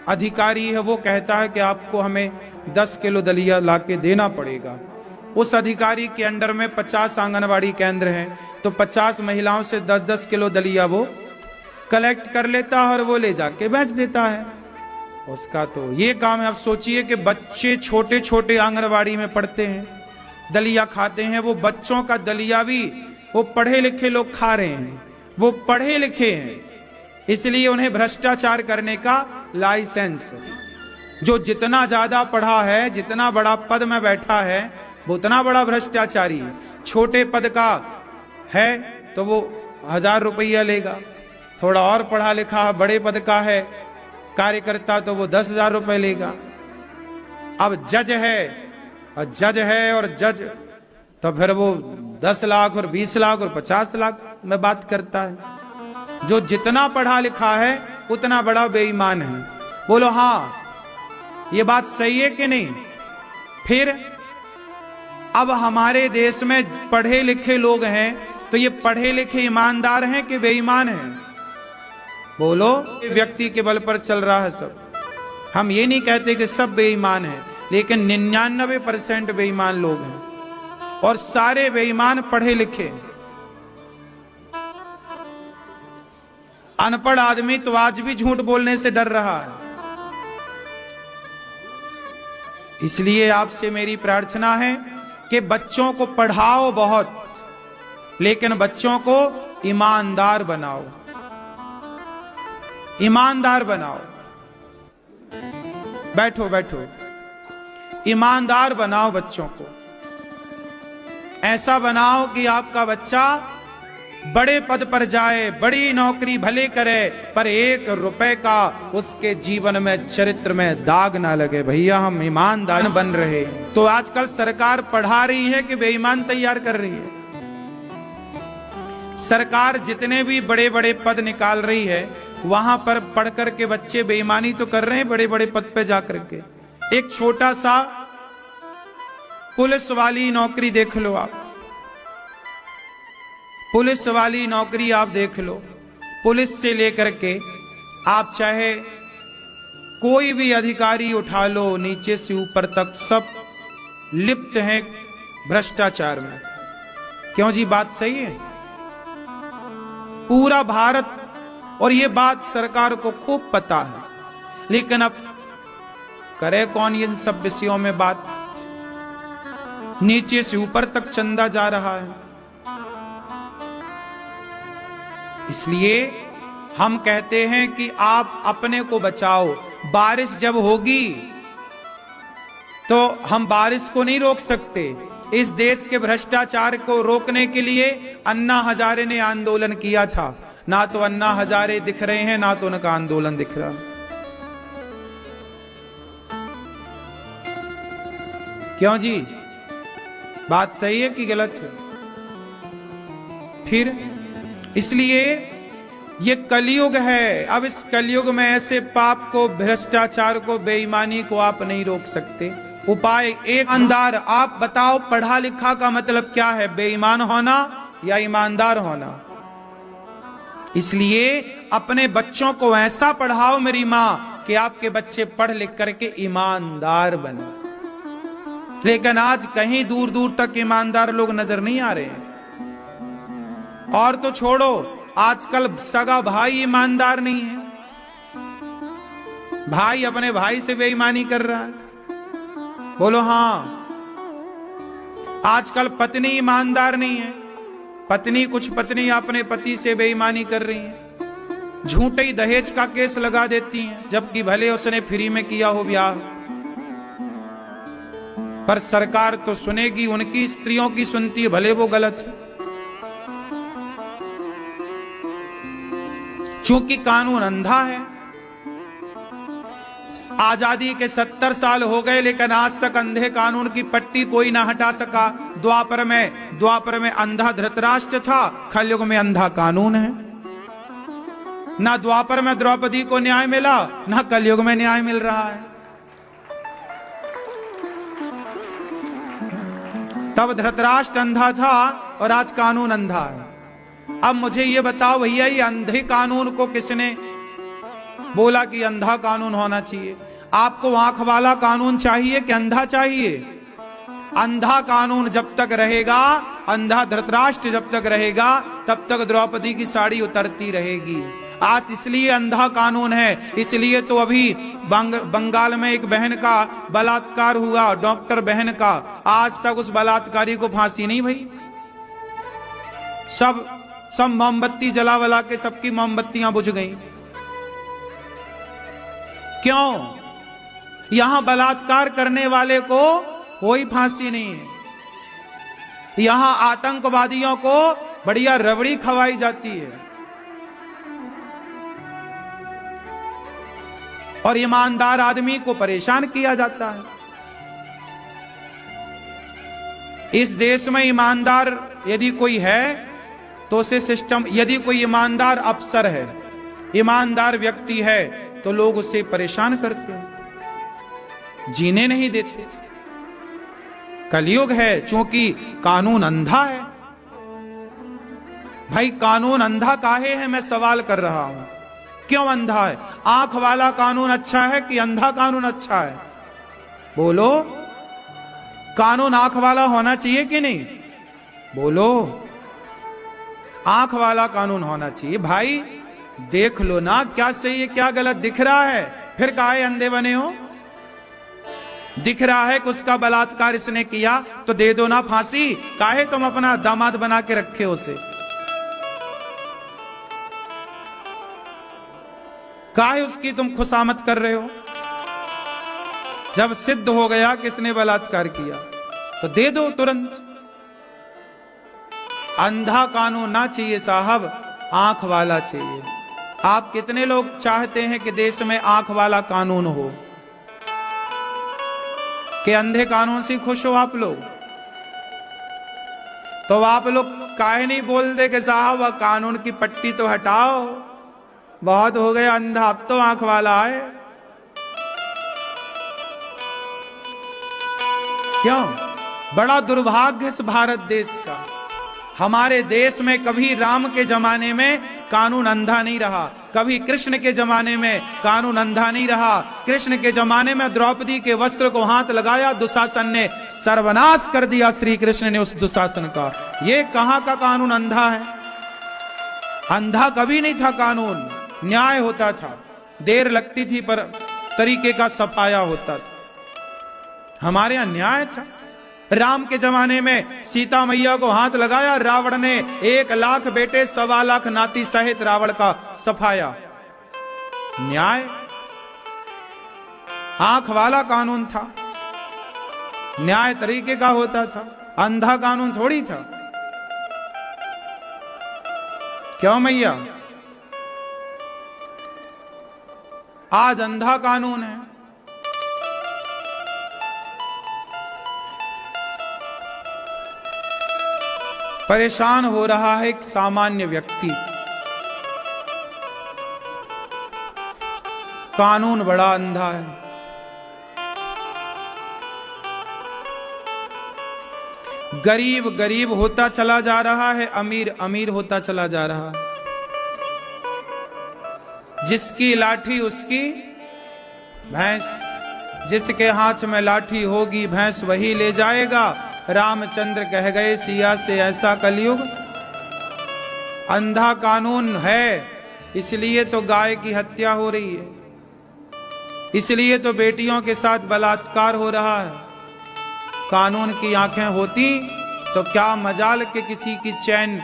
S1: अधिकारी है वो कहता है कि आपको हमें 10 किलो दलिया लाके देना पड़ेगा। उस अधिकारी के अंडर में 50 आंगनवाड़ी केंद्र हैं, तो 50 महिलाओं से 10-10 किलो दलिया वो कलेक्ट कर लेता है और वो ले जाके बेच देता है। उसका तो ये काम है। अब सोचिए कि बच्चे छोटे छोटे आंगनवाड़ी में पढ़ते हैं, दलिया खाते हैं, वो बच्चों का दलिया भी वो पढ़े लिखे लोग खा रहे हैं, वो पढ़े लिखे हैं, इसलिए उन्हें भ्रष्टाचार करने का लाइसेंस। जो जितना ज्यादा पढ़ा है, जितना बड़ा पद में बैठा है, वो उतना बड़ा भ्रष्टाचारी है। छोटे पद का है तो वो 1000 रुपया लेगा, थोड़ा और पढ़ा लिखा बड़े पद का है कार्यकर्ता तो वो 10,000 रुपए लेगा। अब जज है और जज तो फिर वो 10 लाख और 20 लाख और 50 लाख में बात करता है। जो जितना पढ़ा लिखा है उतना बड़ा बेईमान है। बोलो हाँ, ये बात सही है कि नहीं? फिर अब हमारे देश में पढ़े लिखे लोग हैं, तो ये पढ़े लिखे ईमानदार हैं कि बेईमान हैं? बोलो, व्यक्ति के बल पर चल रहा है सब। हम ये नहीं कहते कि सब बेईमान हैं, लेकिन 99% बेईमान लोग हैं, और सारे बेईमान पढ़े लिखे। अनपढ़ आदमी तो आज भी झूठ बोलने से डर रहा है। इसलिए आपसे मेरी प्रार्थना है कि बच्चों को पढ़ाओ बहुत, लेकिन बच्चों को ईमानदार बनाओ, ईमानदार बनाओ। बैठो बैठो, ईमानदार बनाओ बच्चों को। ऐसा बनाओ कि आपका बच्चा बड़े पद पर जाए, बड़ी नौकरी भले करे, पर 1 रुपए का उसके जीवन में, चरित्र में दाग ना लगे। भैया हम ईमानदार बन रहे। तो आजकल सरकार पढ़ा रही है कि बेईमान तैयार कर रही है। सरकार जितने भी बड़े बड़े पद निकाल रही है, वहां पर पढ़ करके बच्चे बेईमानी तो कर रहे हैं, बड़े बड़े पद पे जाकर के। एक छोटा सा पुलिस वाली नौकरी देख लो आप, पुलिस वाली नौकरी आप देख लो। पुलिस से लेकर के आप चाहे कोई भी अधिकारी उठा लो, नीचे से ऊपर तक सब लिप्त हैं भ्रष्टाचार में। क्यों जी, बात सही है? पूरा भारत, और ये बात सरकार को खूब पता है, लेकिन अब करे कौन इन सब विषयों में बात? नीचे से ऊपर तक चंदा जा रहा है। इसलिए हम कहते हैं कि आप अपने को बचाओ। बारिश जब होगी तो हम बारिश को नहीं रोक सकते। इस देश के भ्रष्टाचार को रोकने के लिए अन्ना हजारे ने आंदोलन किया था। ना तो अन्ना हजारे दिख रहे हैं, ना तो उनका आंदोलन दिख रहा। क्यों जी, बात सही है कि गलत है? फिर इसलिए ये कलयुग है। अब इस कलयुग में ऐसे पाप को, भ्रष्टाचार को, बेईमानी को आप नहीं रोक सकते। उपाय एक ईमानदार। आप बताओ, पढ़ा लिखा का मतलब क्या है? बेईमान होना या ईमानदार होना? इसलिए अपने बच्चों को ऐसा पढ़ाओ मेरी मां कि आपके बच्चे पढ़ लिख करके ईमानदार बने। लेकिन आज कहीं दूर दूर तक ईमानदार लोग नजर नहीं आ रहे हैं। और तो छोड़ो, आजकल सगा भाई ईमानदार नहीं है। भाई अपने भाई से बेईमानी कर रहा है। बोलो हाँ। आजकल पत्नी ईमानदार नहीं है। कुछ पत्नी अपने पति से बेईमानी कर रही है, झूठे ही दहेज का केस लगा देती हैं, जबकि भले उसने फ्री में किया हो ब्याह। पर सरकार तो सुनेगी, उनकी स्त्रियों की सुनती है, भले वो गलत है। चूंकि कानून अंधा है। आजादी के 70 साल हो गए, लेकिन आज तक अंधे कानून की पट्टी कोई ना हटा सका। द्वापर में अंधा धृतराष्ट्र था, कलयुग में अंधा कानून है। ना द्वापर में द्रौपदी को न्याय मिला, ना कलयुग में न्याय मिल रहा है। तब धृतराष्ट्र अंधा था और आज कानून अंधा है। अब मुझे ये बताओ भैया, ये अंधे कानून को किसने बोला कि अंधा कानून होना चाहिए? आपको आंख वाला कानून चाहिए कि अंधा चाहिए? अंधा कानून जब तक रहेगा, अंधा धृतराष्ट्र जब तक रहेगा, तब तक द्रौपदी की साड़ी उतरती रहेगी। आज इसलिए अंधा कानून है। इसलिए तो अभी बंगाल में एक बहन का बलात्कार हुआ, डॉक्टर बहन का। आज तक उस बलात्कारी को फांसी नहीं भई। सब मोमबत्ती जला के सबकी मोमबत्तियां बुझ गई। क्यों? यहां बलात्कार करने वाले को कोई फांसी नहीं है। यहां आतंकवादियों को बढ़िया रबड़ी खवाई जाती है और ईमानदार आदमी को परेशान किया जाता है। इस देश में ईमानदार यदि कोई है तो उसे सिस्टम, यदि कोई ईमानदार अफसर है, ईमानदार व्यक्ति है, तो लोग उसे परेशान करते हैं, जीने नहीं देते। कलयुग है, चूंकि कानून अंधा है। भाई कानून अंधा काहे है, मैं सवाल कर रहा हूं। क्यों अंधा है? आंख वाला कानून अच्छा है कि अंधा कानून अच्छा है? बोलो। कानून आंख वाला होना चाहिए कि नहीं? बोलो। आंख वाला कानून होना चाहिए। भाई देख लो ना, क्या सही है क्या गलत दिख रहा है, फिर काहे अंधे बने हो? दिख रहा है कि उसका बलात्कार इसने किया तो दे दो ना फांसी, काहे तुम अपना दामाद बना के रखे उसे, काहे उसकी तुम खुशामद कर रहे हो। जब सिद्ध हो गया किसने बलात्कार किया तो दे दो तुरंत। अंधा कानून ना चाहिए साहब, आंख वाला चाहिए। आप कितने लोग चाहते हैं कि देश में आंख वाला कानून हो, कि अंधे कानून से खुश हो आप लोग? तो आप लोग काहे नहीं बोलते कि साहब कानून की पट्टी तो हटाओ, बहुत हो गया अंधा, अब तो आंख वाला है। क्यों? बड़ा दुर्भाग्य इस भारत देश का। हमारे देश में कभी राम के जमाने में कानून अंधा नहीं रहा, कभी कृष्ण के जमाने में कानून अंधा नहीं रहा। कृष्ण के जमाने में द्रौपदी के वस्त्र को हाथ लगाया, दुशासन ने सर्वनाश कर दिया, श्री कृष्ण ने उस दुशासन का। ये कहां का कानून अंधा है? अंधा कभी नहीं था कानून, न्याय होता था, देर लगती थी पर तरीके का सफाया होता था। हमारे यहां न्याय था। राम के जमाने में सीता मैया को हाथ लगाया, रावण ने 1 लाख बेटे 1.25 लाख नाती सहित रावण का सफाया। न्याय, आंख वाला कानून था, न्याय तरीके का होता था, अंधा कानून थोड़ी था। क्यों मैया? आज अंधा कानून है। परेशान हो रहा है एक सामान्य व्यक्ति, कानून बड़ा अंधा है। गरीब गरीब होता चला जा रहा है, अमीर अमीर होता चला जा रहा है। जिसकी लाठी उसकी भैंस, जिसके हाथ में लाठी होगी भैंस वही ले जाएगा। रामचंद्र कह गए सिया से ऐसा कलयुग। अंधा कानून है, इसलिए तो गाय की हत्या हो रही है, इसलिए तो बेटियों के साथ बलात्कार हो रहा है। कानून की आंखें होती तो क्या मजाल के किसी की चैन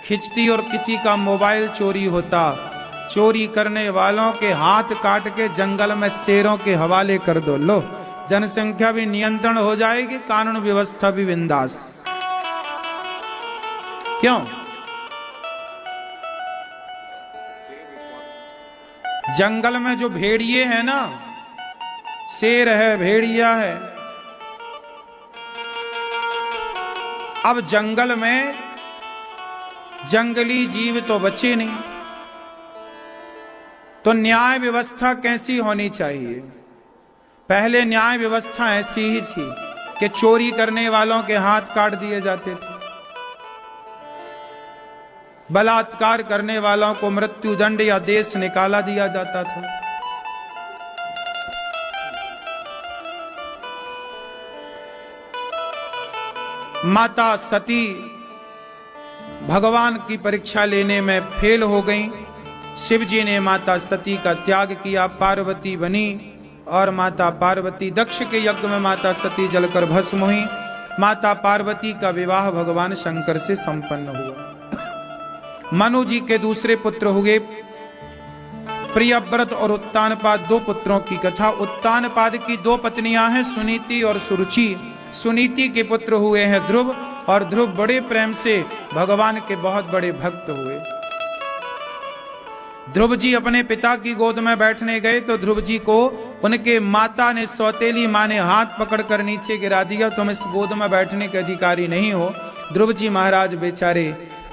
S1: खिंचती और किसी का मोबाइल चोरी होता। चोरी करने वालों के हाथ काट के जंगल में शेरों के हवाले कर दो, लो जनसंख्या भी नियंत्रण हो जाएगी, कानून व्यवस्था भी बिंदास। क्यों? जंगल में जो भेड़िए हैं ना, शेर है, भेड़िया है, अब जंगल में जंगली जीव तो बचे नहीं, तो न्याय व्यवस्था कैसी होनी चाहिए? पहले न्याय व्यवस्था ऐसी ही थी कि चोरी करने वालों के हाथ काट दिए जाते थे, बलात्कार करने वालों को मृत्युदंड या देश निकाला दिया जाता था। माता सती भगवान की परीक्षा लेने में फेल हो गईं। शिव जी ने माता सती का त्याग किया, पार्वती बनी, और माता पार्वती दक्ष के यज्ञ में माता सती जलकर भस्म हुई। माता पार्वती का विवाह भगवान शंकर से संपन्न हुआ। मनु जी के दूसरे पुत्र हुए प्रियव्रत और उत्तानपाद, 2 पुत्रों की कथा। उत्तानपाद की 2 पत्नियां हैं, सुनीति और सुरुचि। सुनीति के पुत्र हुए हैं ध्रुव, और ध्रुव बड़े प्रेम से भगवान के बहुत बड़े भक्त हुए। ध्रुव जी अपने पिता की गोद में बैठने गए तो ध्रुव जी को उनके माता ने, सौतेली मां ने हाथ पकड़कर नीचे गिरा दिया, तुम इस गोद में बैठने के अधिकारी नहीं हो। ध्रुव जी महाराज बेचारे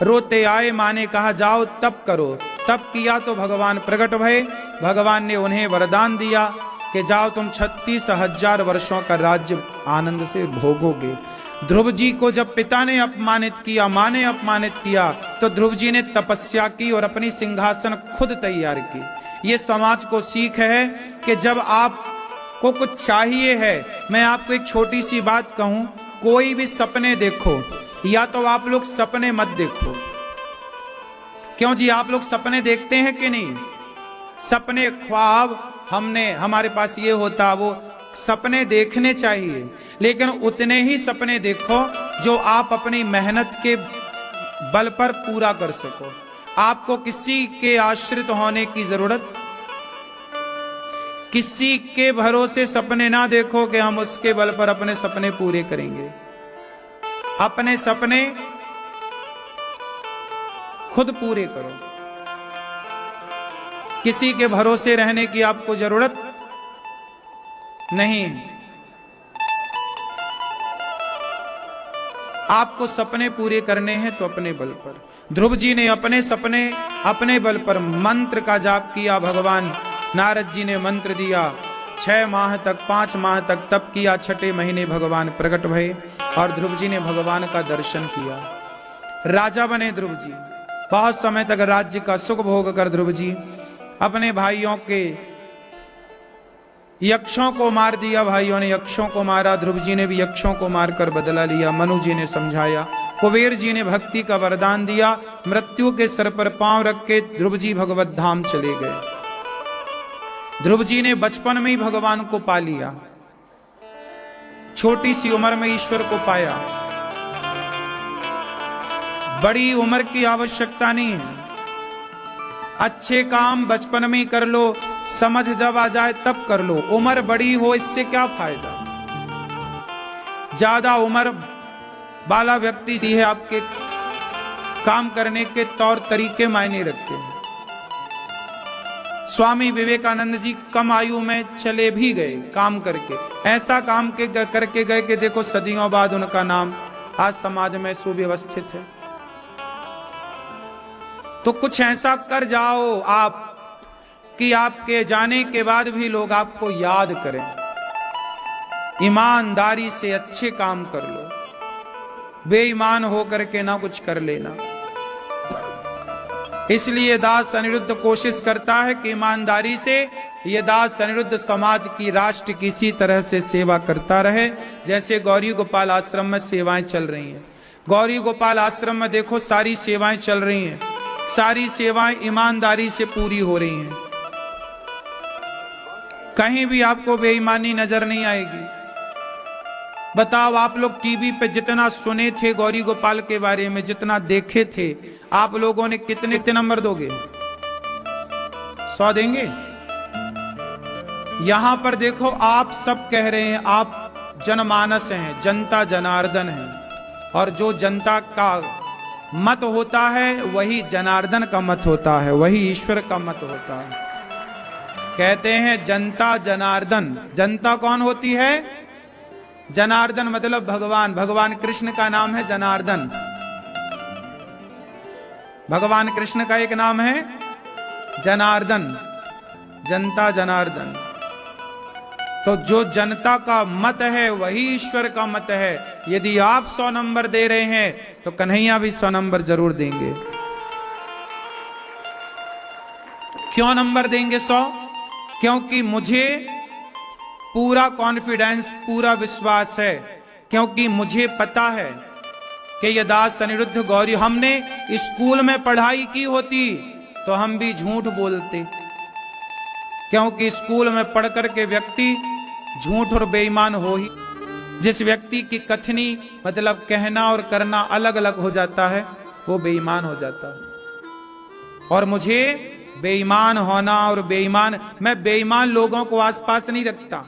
S1: रोते आए। मां ने कहा जाओ तप करो। तप किया तो भगवान प्रकट भये। भगवान ने उन्हें वरदान दिया कि जाओ तुम 36,000 वर्षों का राज्य आनंद से भोगोगे। ध्रुव जी को जब पिता ने अपमानित किया, मां ने अपमानित किया, तो ध्रुव जी ने तपस्या की और अपनी सिंहासन खुद तैयार की। ये समाज को सीख है कि जब आपको कुछ चाहिए है, मैं आपको एक छोटी सी बात कहूं, कोई भी सपने देखो या तो आप लोग सपने मत देखो। क्यों जी? आप लोग सपने देखते हैं कि नहीं? सपने, ख्वाब, हमारे पास ये होता, वो सपने देखने चाहिए, लेकिन उतने ही सपने देखो जो आप अपनी मेहनत के बल पर पूरा कर सको। आपको किसी के आश्रित होने की जरूरत, किसी के भरोसे सपने ना देखो कि हम उसके बल पर अपने सपने पूरे करेंगे। अपने सपने खुद पूरे करो, किसी के भरोसे रहने की आपको जरूरत नहीं है। आपको सपने पूरे करने हैं तो अपने बल पर। ध्रुव जी ने अपने सपने अपने बल पर मंत्र का जाप किया। भगवान नारद जी ने मंत्र दिया, 6 माह तक 5 माह तक तप किया। 6ठे महीने भगवान प्रकट भये और ध्रुव जी ने भगवान का दर्शन किया। राजा बने ध्रुव जी। बहुत समय तक राज्य का सुख भोग कर ध्रुव जी अपने भाइयों के यक्षों को मार दिया। भाइयों ने यक्षों को मारा, ध्रुव जी ने भी यक्षों को मारकर बदला लिया। मनु जी ने समझाया, कुबेर जी ने भक्ति का वरदान दिया। मृत्यु के सर पर पांव रख के ध्रुव जी भगवत धाम चले गए। ध्रुव जी ने बचपन में ही भगवान को पा लिया, छोटी सी उम्र में ईश्वर को पाया। बड़ी उम्र की आवश्यकता नहीं है, अच्छे काम बचपन में ही कर लो, समझ जब आ जाए तब कर लो। उम्र बड़ी हो इससे क्या फायदा। ज्यादा उम्र वाला व्यक्ति दी है, आपके काम करने के तौर तरीके मायने रखते हैं। स्वामी विवेकानंद जी कम आयु में चले भी गए काम करके, ऐसा काम करके गए कि देखो सदियों बाद उनका नाम आज समाज में सुव्यवस्थित है। तो कुछ ऐसा कर जाओ आप कि आपके जाने के बाद भी लोग आपको याद करें। ईमानदारी से अच्छे काम कर लो, बेईमान होकर के ना कुछ कर लेना। इसलिए दास अनिरुद्ध कोशिश करता है कि ईमानदारी से ये दास अनिरुद्ध समाज की, राष्ट्र की इसी तरह से सेवा करता रहे जैसे गौरी गोपाल आश्रम में सेवाएं चल रही हैं। गौरी गोपाल आश्रम में देखो सारी सेवाएं चल रही हैं, सारी सेवाएं ईमानदारी से पूरी हो रही हैं। कहीं भी आपको बेईमानी नजर नहीं आएगी। बताओ, आप लोग टीवी पे जितना सुने थे गौरी गोपाल के बारे में, जितना देखे थे, आप लोगों ने कितने नंबर दोगे? 100 देंगे? यहां पर देखो आप सब कह रहे हैं आप जनमानस हैं, जनता जनार्दन है, और जो जनता का मत होता है वही जनार्दन का मत होता है, वही ईश्वर का मत होता है। कहते हैं जनता जनार्दन। जनता कौन होती है? जनार्दन मतलब भगवान। भगवान कृष्ण का नाम है जनार्दन। भगवान कृष्ण का एक नाम है जनार्दन, जनता जनार्दन। तो जो जनता का मत है वही ईश्वर का मत है। यदि आप 100 नंबर दे रहे हैं तो कन्हैया भी 100 नंबर जरूर देंगे। क्यों नंबर देंगे 100? क्योंकि मुझे पूरा कॉन्फिडेंस, पूरा विश्वास है, क्योंकि मुझे पता है कि ये दास अनिरुद्ध गौरी, हमने स्कूल में पढ़ाई की होती तो हम भी झूठ बोलते, क्योंकि स्कूल में पढ़ करके व्यक्ति झूठ और बेईमान हो ही। जिस व्यक्ति की कथनी मतलब कहना और करना अलग अलग हो जाता है वो बेईमान हो जाता है। और मुझे बेईमान होना और बेईमान, मैं बेईमान लोगों को आसपास नहीं रखता।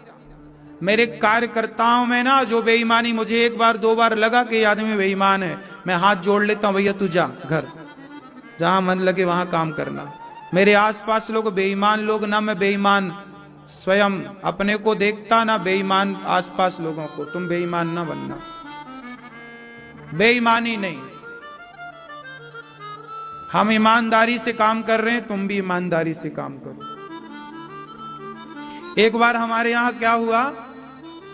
S1: मेरे कार्यकर्ताओं में ना जो बेईमानी मुझे 1 बार 2 बार लगा कि आदमी बेईमान है, मैं हाथ जोड़ लेता हूं, भैया तू जा घर, जहां मन लगे वहां काम करना। मेरे आसपास लोग बेईमान लोग, ना मैं बेईमान स्वयं अपने को देखता, ना बेईमान आसपास लोगों को। तुम बेईमान ना बनना, बेईमानी नहीं। हम ईमानदारी से काम कर रहे हैं, तुम भी ईमानदारी से काम करो। एक बार हमारे यहां क्या हुआ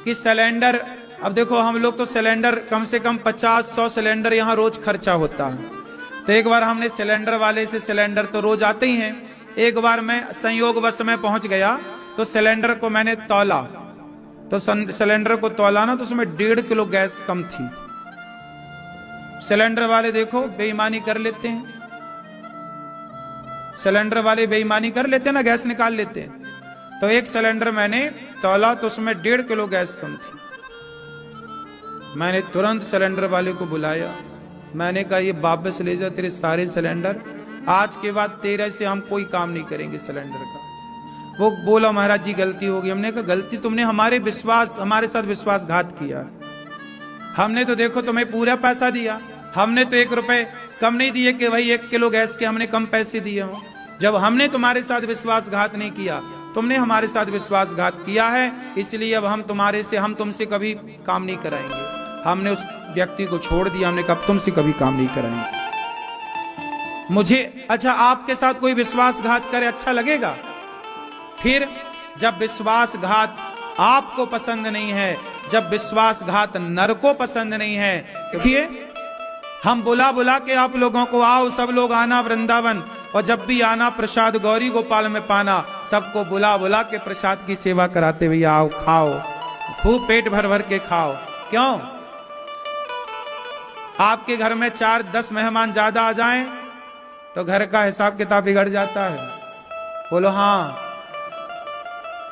S1: कि सिलेंडर, अब देखो हम लोग तो सिलेंडर कम से कम 50-100 सिलेंडर यहां रोज खर्चा होता है। तो एक बार हमने सिलेंडर वाले से, सिलेंडर तो रोज आते ही हैं, एक बार मैं संयोगवश में पहुंच गया तो सिलेंडर को मैंने तौला, तो सिलेंडर को तौला ना तो उसमें 1.5 किलो गैस कम थी। सिलेंडर वाले देखो बेईमानी कर लेते हैं, सिलेंडर वाले बेईमानी कर लेते हैं ना, गैस निकाल लेते हैं। तो एक सिलेंडर मैंने तौला तो उसमें 1.5 किलो गैस कम थी। मैंने तुरंत सिलेंडर वाले को बुलाया, मैंने कहा ये वापस ले जा तेरे सारे सिलेंडर, आज के बाद तेरे से हम कोई काम नहीं करेंगे सिलेंडर का। वो बोला महाराज जी गलती हो गई। हमने कहा गलती तुमने हमारे साथ विश्वासघात किया। हमने तो देखो तुम्हें पूरा पैसा दिया, हमने तो 1 रुपए कम नहीं दिए कि भाई 1 किलो गैस के हमने कम पैसे दिए हो। जब हमने तुम्हारे साथ विश्वासघात नहीं किया, तुमने हमारे साथ विश्वासघात किया है, इसलिए अब हम तुमसे कभी काम नहीं कराएंगे। हमने उस व्यक्ति को छोड़ दिया, हमने कहा तुमसे कभी काम नहीं कराएंगे। मुझे अच्छा आपके साथ कोई विश्वासघात करे अच्छा लगेगा? फिर जब विश्वासघात आपको पसंद नहीं है, जब विश्वासघात नर को पसंद नहीं है, देखिए हम बुला के आप लोगों को आओ, सब लोग आना वृंदावन, और जब भी आना प्रसाद गौरी गोपाल में पाना, सबको बुला के प्रसाद की सेवा कराते हुए आओ, खाओ, खूब पेट भर के खाओ। क्यों? आपके घर में 4-10 मेहमान ज्यादा आ जाएं तो घर का हिसाब किताब बिगड़ जाता है। बोलो हाँ।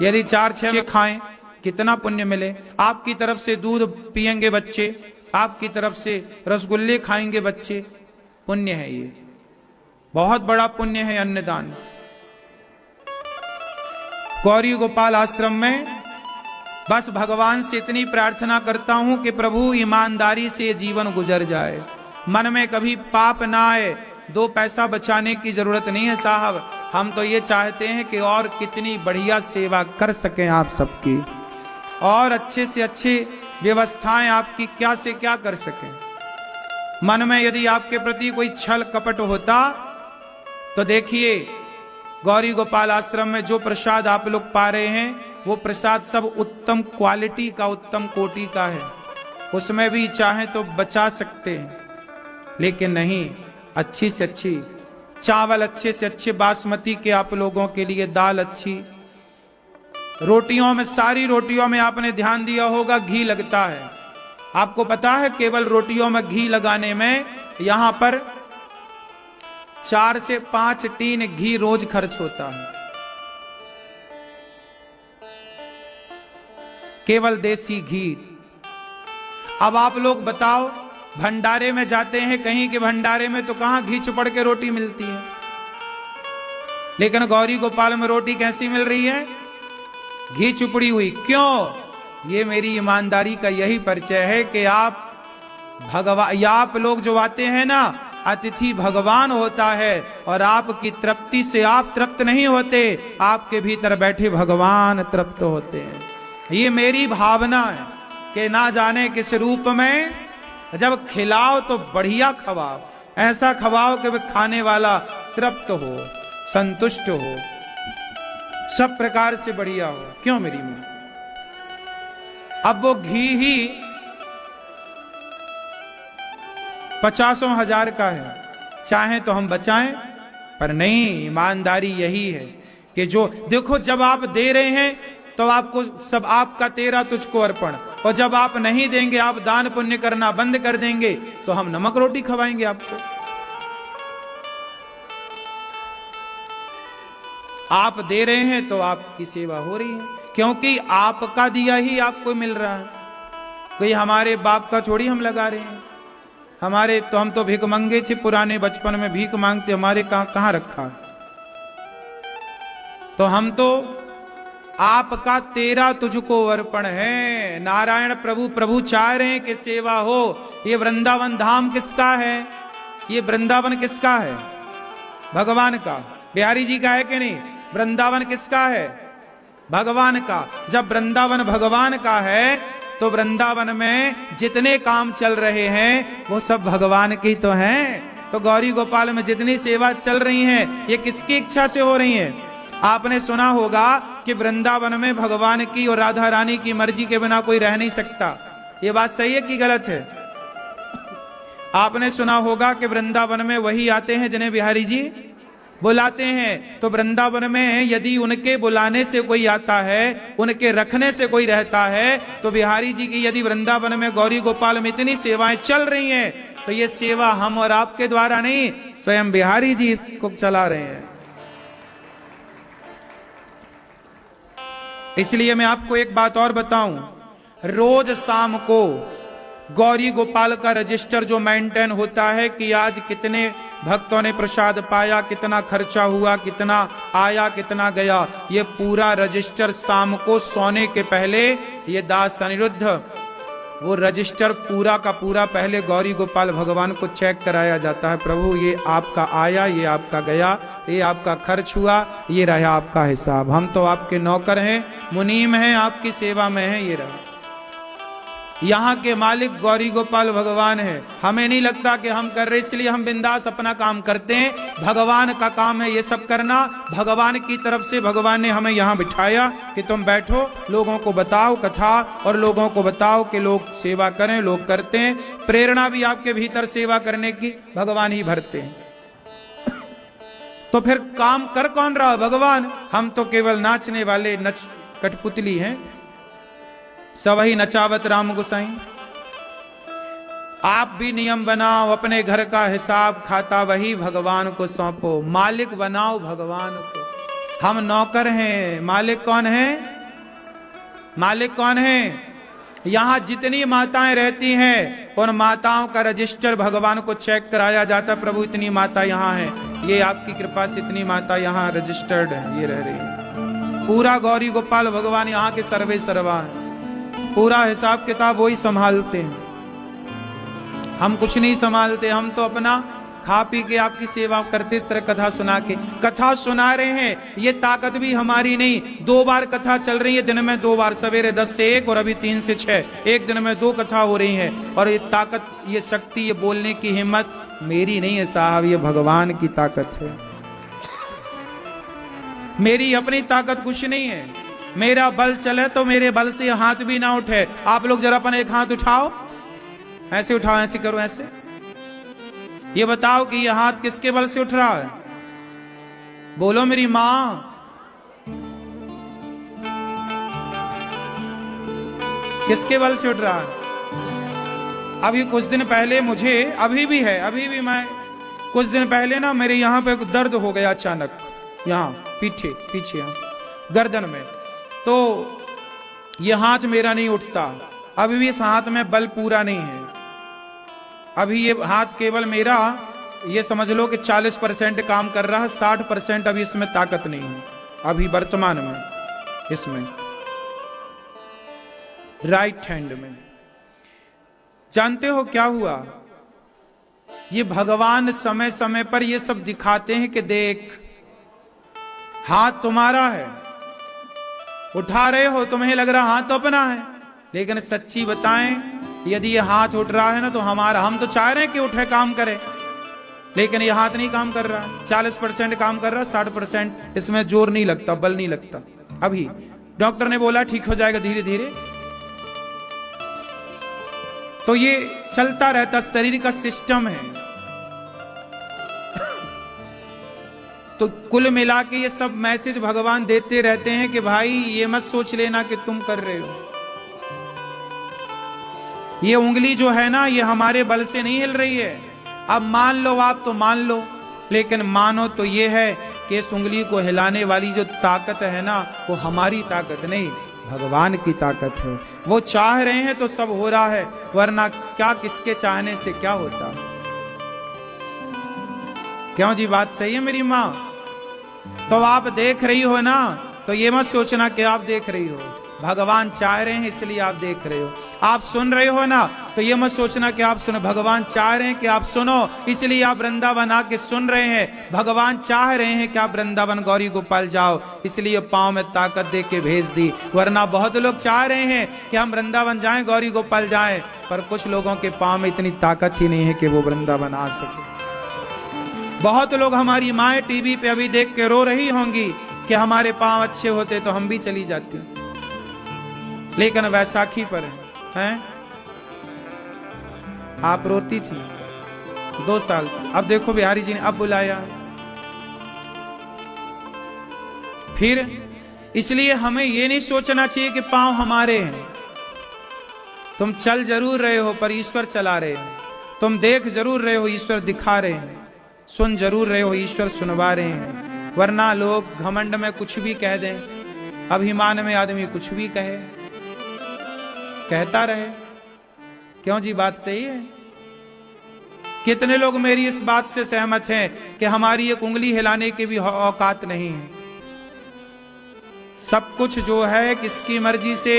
S1: यदि 4-6 खाएं कितना पुण्य मिले। आपकी तरफ से दूध पिएंगे बच्चे, आपकी तरफ से रसगुल्ले खाएंगे बच्चे, पुण्य है ये, बहुत बड़ा पुण्य है अन्नदान। गौरी गोपाल आश्रम में बस भगवान से इतनी प्रार्थना करता हूं कि प्रभु ईमानदारी से जीवन गुजर जाए, मन में कभी पाप ना आए। 2 पैसा बचाने की जरूरत नहीं है साहब, हम तो ये चाहते हैं कि और कितनी बढ़िया सेवा कर सकें आप सबकी, और अच्छे से अच्छे व्यवस्थाएं आपकी क्या से क्या कर सकें। मन में यदि आपके प्रति कोई छल कपट होता तो देखिए गौरी गोपाल आश्रम में जो प्रसाद आप लोग पा रहे हैं, वो प्रसाद सब उत्तम क्वालिटी का, उत्तम कोटि का है। उसमें भी चाहे तो बचा सकते हैं, लेकिन नहीं, अच्छी से अच्छी चावल, अच्छे से अच्छे बासमती के आप लोगों के लिए दाल अच्छी, रोटियों में, सारी रोटियों में आपने ध्यान दिया होगा घी लगता है। आपको पता है केवल रोटियों में घी लगाने में यहां पर 4 से 5 टीन घी रोज खर्च होता है, केवल देसी घी। अब आप लोग बताओ, भंडारे में जाते हैं कहीं के भंडारे में तो कहां घी चुपड़ के रोटी मिलती है, लेकिन गौरी गोपाल में रोटी कैसी मिल रही है? घी चुपड़ी हुई। क्यों? ये मेरी ईमानदारी का यही परिचय है कि आप लोग जो आते हैं ना, अतिथि भगवान होता है, और आपकी तृप्ति से आप तृप्त नहीं होते, आपके भीतर बैठे भगवान तृप्त होते हैं। ये मेरी भावना है कि ना जाने किस रूप में जब खिलाओ तो बढ़िया खवाओ, ऐसा खवाओ कि वह खाने वाला तृप्त हो, संतुष्ट हो, सब प्रकार से बढ़िया हो। क्यों मेरी मां? अब वो घी ही 50,000 का है, चाहे तो हम बचाएं, पर नहीं, ईमानदारी यही है कि जो देखो, जब आप दे रहे हैं तो आपको सब आपका तेरा तुझको अर्पण, और जब आप नहीं देंगे, आप दान पुण्य करना बंद कर देंगे, तो हम नमक रोटी खवाएंगे आपको। आप दे रहे हैं तो आपकी सेवा हो रही है, क्योंकि आपका दिया ही आपको मिल रहा है। कोई हमारे बाप का थोड़ी हम लगा रहे हैं। हमारे तो, हम तो भीख मंगे थे पुराने बचपन में, भीख मांगते, हमारे कहां रखा। तो हम तो आपका तेरा तुझको अर्पण है। नारायण प्रभु चाह रहे हैं कि सेवा हो। ये वृंदावन धाम किसका है? ये वृंदावन किसका है? भगवान का। बिहारी जी का है कि नहीं? वृंदावन किसका है? भगवान का। जब वृंदावन भगवान का है तो वृंदावन में जितने काम चल रहे हैं वो सब भगवान की तो हैं। तो गौरी गोपाल में जितनी सेवा चल रही हैं, ये किसकी इच्छा से हो रही हैं? आपने सुना होगा कि वृंदावन में भगवान की और राधा रानी की मर्जी के बिना कोई रह नहीं सकता। ये बात सही है कि गलत है? आपने सुना होगा कि वृंदावन में वही आते हैं जिन्हें बिहारी जी बुलाते हैं। तो वृंदावन में यदि उनके बुलाने से कोई आता है, उनके रखने से कोई रहता है, तो बिहारी जी की यदि वृंदावन में गौरी गोपाल में इतनी सेवाएं चल रही हैं, तो ये सेवा हम और आपके द्वारा नहीं, स्वयं बिहारी जी इसको चला रहे हैं। इसलिए मैं आपको एक बात और बताऊं, रोज शाम को गौरी गोपाल का रजिस्टर जो मेंटेन होता है कि आज कितने भक्तों ने प्रसाद पाया, कितना खर्चा हुआ, कितना आया, कितना गया, ये पूरा रजिस्टर शाम को सोने के पहले ये दास अनिरुद्ध वो रजिस्टर पूरा का पूरा पहले गौरी गोपाल भगवान को चेक कराया जाता है। प्रभु ये आपका आया, ये आपका गया, ये आपका खर्च हुआ, ये रहा आपका हिसाब। हम तो आपके नौकर हैं, मुनीम हैं, आपकी सेवा में हैं, ये रहा। यहाँ के मालिक गौरी गोपाल भगवान है। हमें नहीं लगता कि हम कर रहे, इसलिए हम बिंदास अपना काम करते हैं। भगवान का काम है ये सब करना। भगवान की तरफ से भगवान ने हमें यहाँ बिठाया कि तुम बैठो, लोगों को बताओ कथा और लोगों को बताओ कि लोग सेवा करें। लोग करते हैं। प्रेरणा भी आपके भीतर सेवा करने की भगवान ही भरते हैं। तो फिर काम कर कौन रहा? भगवान। हम तो केवल नाचने वाले नच कठपुतली हैं। सवही नचावत राम गोसाई। आप भी नियम बनाओ, अपने घर का हिसाब खाता वही भगवान को सौंपो। मालिक बनाओ भगवान को। हम नौकर हैं, मालिक कौन है? मालिक कौन है? यहां जितनी माताएं रहती हैं उन माताओं का रजिस्टर भगवान को चेक कराया जाता। प्रभु इतनी माता यहाँ है, ये आपकी कृपा से इतनी माता यहाँ रजिस्टर्ड है, ये रह रही है। पूरा गौरी गोपाल भगवान यहाँ के सर्वे सर्वा है। पूरा हिसाब किताब वही संभालते हैं। हम कुछ नहीं संभालते। हम तो अपना खा पी के आपकी सेवा करते, इस तरह कथा सुना के कथा सुना रहे हैं। ये ताकत भी हमारी नहीं। 2 बार कथा चल रही है दिन में, 2 बार, सवेरे 10 से 1 और अभी 3 से 6। एक दिन में 2 कथा हो रही है। और ये ताकत, ये शक्ति, ये बोलने की हिम्मत मेरी नहीं है साहब, ये भगवान की ताकत है। मेरी अपनी ताकत कुछ नहीं है। मेरा बल चले तो मेरे बल से हाथ भी ना उठे। आप लोग जरा अपन एक हाथ उठाओ, ऐसे उठाओ, ऐसे करो, ऐसे। ये बताओ कि ये हाथ किसके बल से उठ रहा है? बोलो मेरी मां। किसके बल से उठ रहा है? अभी कुछ दिन पहले मुझे, अभी भी है, अभी भी मैं कुछ दिन पहले ना मेरे यहां पे दर्द हो गया अचानक, यहां पीछे यहां गर्दन में। तो ये हाथ मेरा नहीं उठता। अभी भी इस हाथ में बल पूरा नहीं है। अभी ये हाथ केवल मेरा, ये समझ लो कि 40% काम कर रहा है, 60% अभी इसमें ताकत नहीं है। अभी वर्तमान में इसमें राइट हैंड में। जानते हो क्या हुआ? ये भगवान समय समय पर ये सब दिखाते हैं कि देख, हाथ तुम्हारा है, उठा रहे हो, तुम्हें लग रहा हाथ तो अपना है, लेकिन सच्ची बताएं, यदि ये हाथ उठ रहा है ना तो हमारा। हम तो चाह रहे हैं कि उठे, काम करे, लेकिन ये हाथ नहीं काम कर रहा है। 40% काम कर रहा है, 60% इसमें जोर नहीं लगता, बल नहीं लगता। अभी डॉक्टर ने बोला ठीक हो जाएगा धीरे धीरे। तो ये चलता रहता, शरीर का सिस्टम है। तो कुल मिला के ये सब मैसेज भगवान देते रहते हैं कि भाई ये मत सोच लेना कि तुम कर रहे हो। ये उंगली जो है ना, ये हमारे बल से नहीं हिल रही है। अब मान लो आप, तो मान लो, लेकिन मानो तो ये है कि इस उंगली को हिलाने वाली जो ताकत है ना, वो हमारी ताकत नहीं, भगवान की ताकत है। वो चाह रहे हैं तो सब हो रहा है, वरना क्या, किसके चाहने से क्या होता? क्यों जी, बात सही है मेरी माँ? तो आप देख रही हो ना, तो ये मत सोचना कि आप देख रही हो, भगवान चाह रहे हैं इसलिए आप देख रहे हो। आप सुन रहे हो ना, तो ये मत सोचना कि आप सुनो, भगवान चाह रहे हैं कि आप सुनो, इसलिए आप वृंदावन आके सुन रहे हैं। भगवान चाह रहे हैं कि आप वृंदावन गौरी गोपाल जाओ, इसलिए पांव में ताकत दे के भेज दी। वरना बहुत लोग चाह रहे हैं कि हम वृंदावन जाएं, गौरी गोपाल जाएं, पर कुछ लोगों के पांव में इतनी ताकत ही नहीं है कि वो वृंदावन आ सके। बहुत लोग, हमारी माएं टीवी पे अभी देख के रो रही होंगी कि हमारे पांव अच्छे होते तो हम भी चली जाती, लेकिन वैसाखी पर हैं आप रोती थी 2 साल से। अब देखो बिहारी जी ने अब बुलाया। फिर इसलिए हमें ये नहीं सोचना चाहिए कि पांव हमारे हैं। तुम चल जरूर रहे हो पर ईश्वर चला रहे हैं। तुम देख जरूर रहे हो, ईश्वर दिखा रहे हैं। सुन जरूर रहे हो, ईश्वर सुनवा रहे हैं। वरना लोग घमंड में कुछ भी कह दें, अभिमान में आदमी कुछ भी कहे, कहता रहे। क्यों जी, बात सही है? कितने लोग मेरी इस बात से सहमत हैं कि हमारी एक उंगली हिलाने की भी औकात नहीं है। सब कुछ जो है किसकी मर्जी से,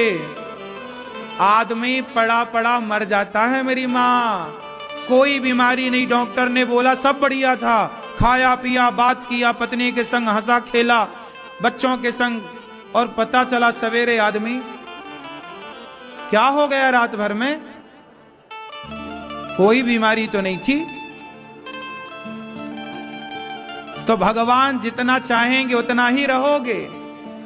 S1: आदमी पड़ा पड़ा मर जाता है। मेरी माँ, कोई बीमारी नहीं, डॉक्टर ने बोला सब बढ़िया था, खाया पिया, बात किया, पत्नी के संग हंसा खेला, बच्चों के संग, और पता चला सवेरे आदमी क्या हो गया रात भर में? कोई बीमारी तो नहीं थी। तो भगवान जितना चाहेंगे उतना ही रहोगे।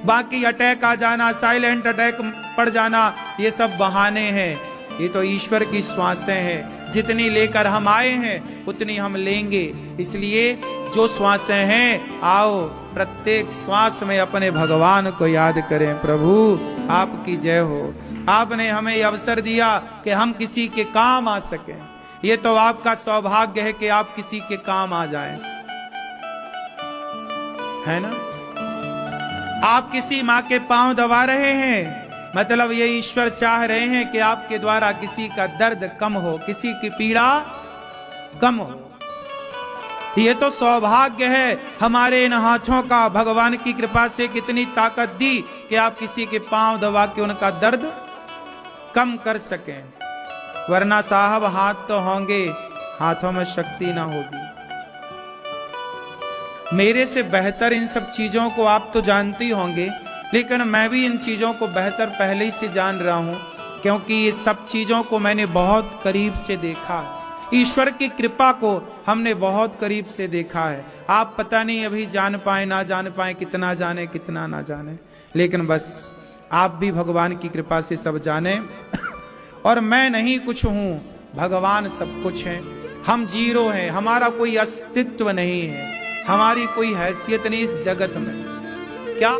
S1: बाकी अटैक आ जाना, साइलेंट अटैक पड़ जाना, ये सब बहाने हैं। ये तो ईश्वर की श्वासें हैं। जितनी लेकर हम आए हैं उतनी हम लेंगे। इसलिए जो श्वासें हैं, आओ प्रत्येक श्वास में अपने भगवान को याद करें। प्रभु आपकी जय हो। आपने हमें अवसर दिया कि हम किसी के काम आ सकें। ये तो आपका सौभाग्य है कि आप किसी के काम आ जाएं, है ना? आप किसी माँ के पांव दबा रहे हैं, मतलब ये ईश्वर चाह रहे हैं कि आपके द्वारा किसी का दर्द कम हो, किसी की पीड़ा कम हो। ये तो सौभाग्य है हमारे इन हाथों का। भगवान की कृपा से कितनी ताकत दी कि आप किसी के पांव दबा के उनका दर्द कम कर सकें। वरना साहब हाथ तो होंगे, हाथों में शक्ति ना होगी। मेरे से बेहतर इन सब चीजों को आप तो जानते ही होंगे, लेकिन मैं भी इन चीजों को बेहतर पहले ही से जान रहा हूं, क्योंकि ये सब चीजों को मैंने बहुत करीब से देखा। ईश्वर की कृपा को हमने बहुत करीब से देखा है। आप पता नहीं अभी जान पाए ना जान पाए, कितना जाने कितना ना जाने, लेकिन बस आप भी भगवान की कृपा से सब जाने। और मैं नहीं कुछ हूं, भगवान सब कुछ है। हम जीरो हैं, हमारा कोई अस्तित्व नहीं है, हमारी कोई हैसियत नहीं इस जगत में। क्या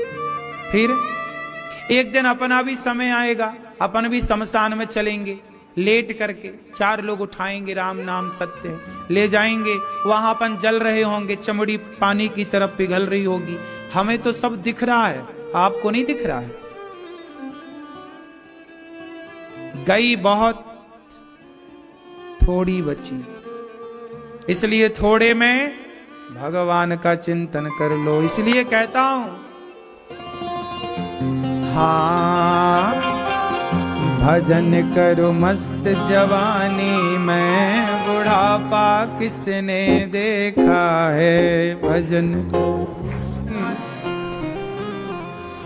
S1: फिर एक दिन अपना भी समय आएगा, अपन भी शमशान में चलेंगे, लेट करके 4 लोग उठाएंगे, राम नाम सत्य है, ले जाएंगे। वहां अपन जल रहे होंगे, चमड़ी पानी की तरफ पिघल रही होगी। हमें तो सब दिख रहा है, आपको नहीं दिख रहा है। गई बहुत, थोड़ी बची, इसलिए थोड़े में भगवान का चिंतन कर लो। इसलिए कहता हूं, हाँ भजन करो मस्त जवानी में, बुढ़ापा किसने देखा है। भजन को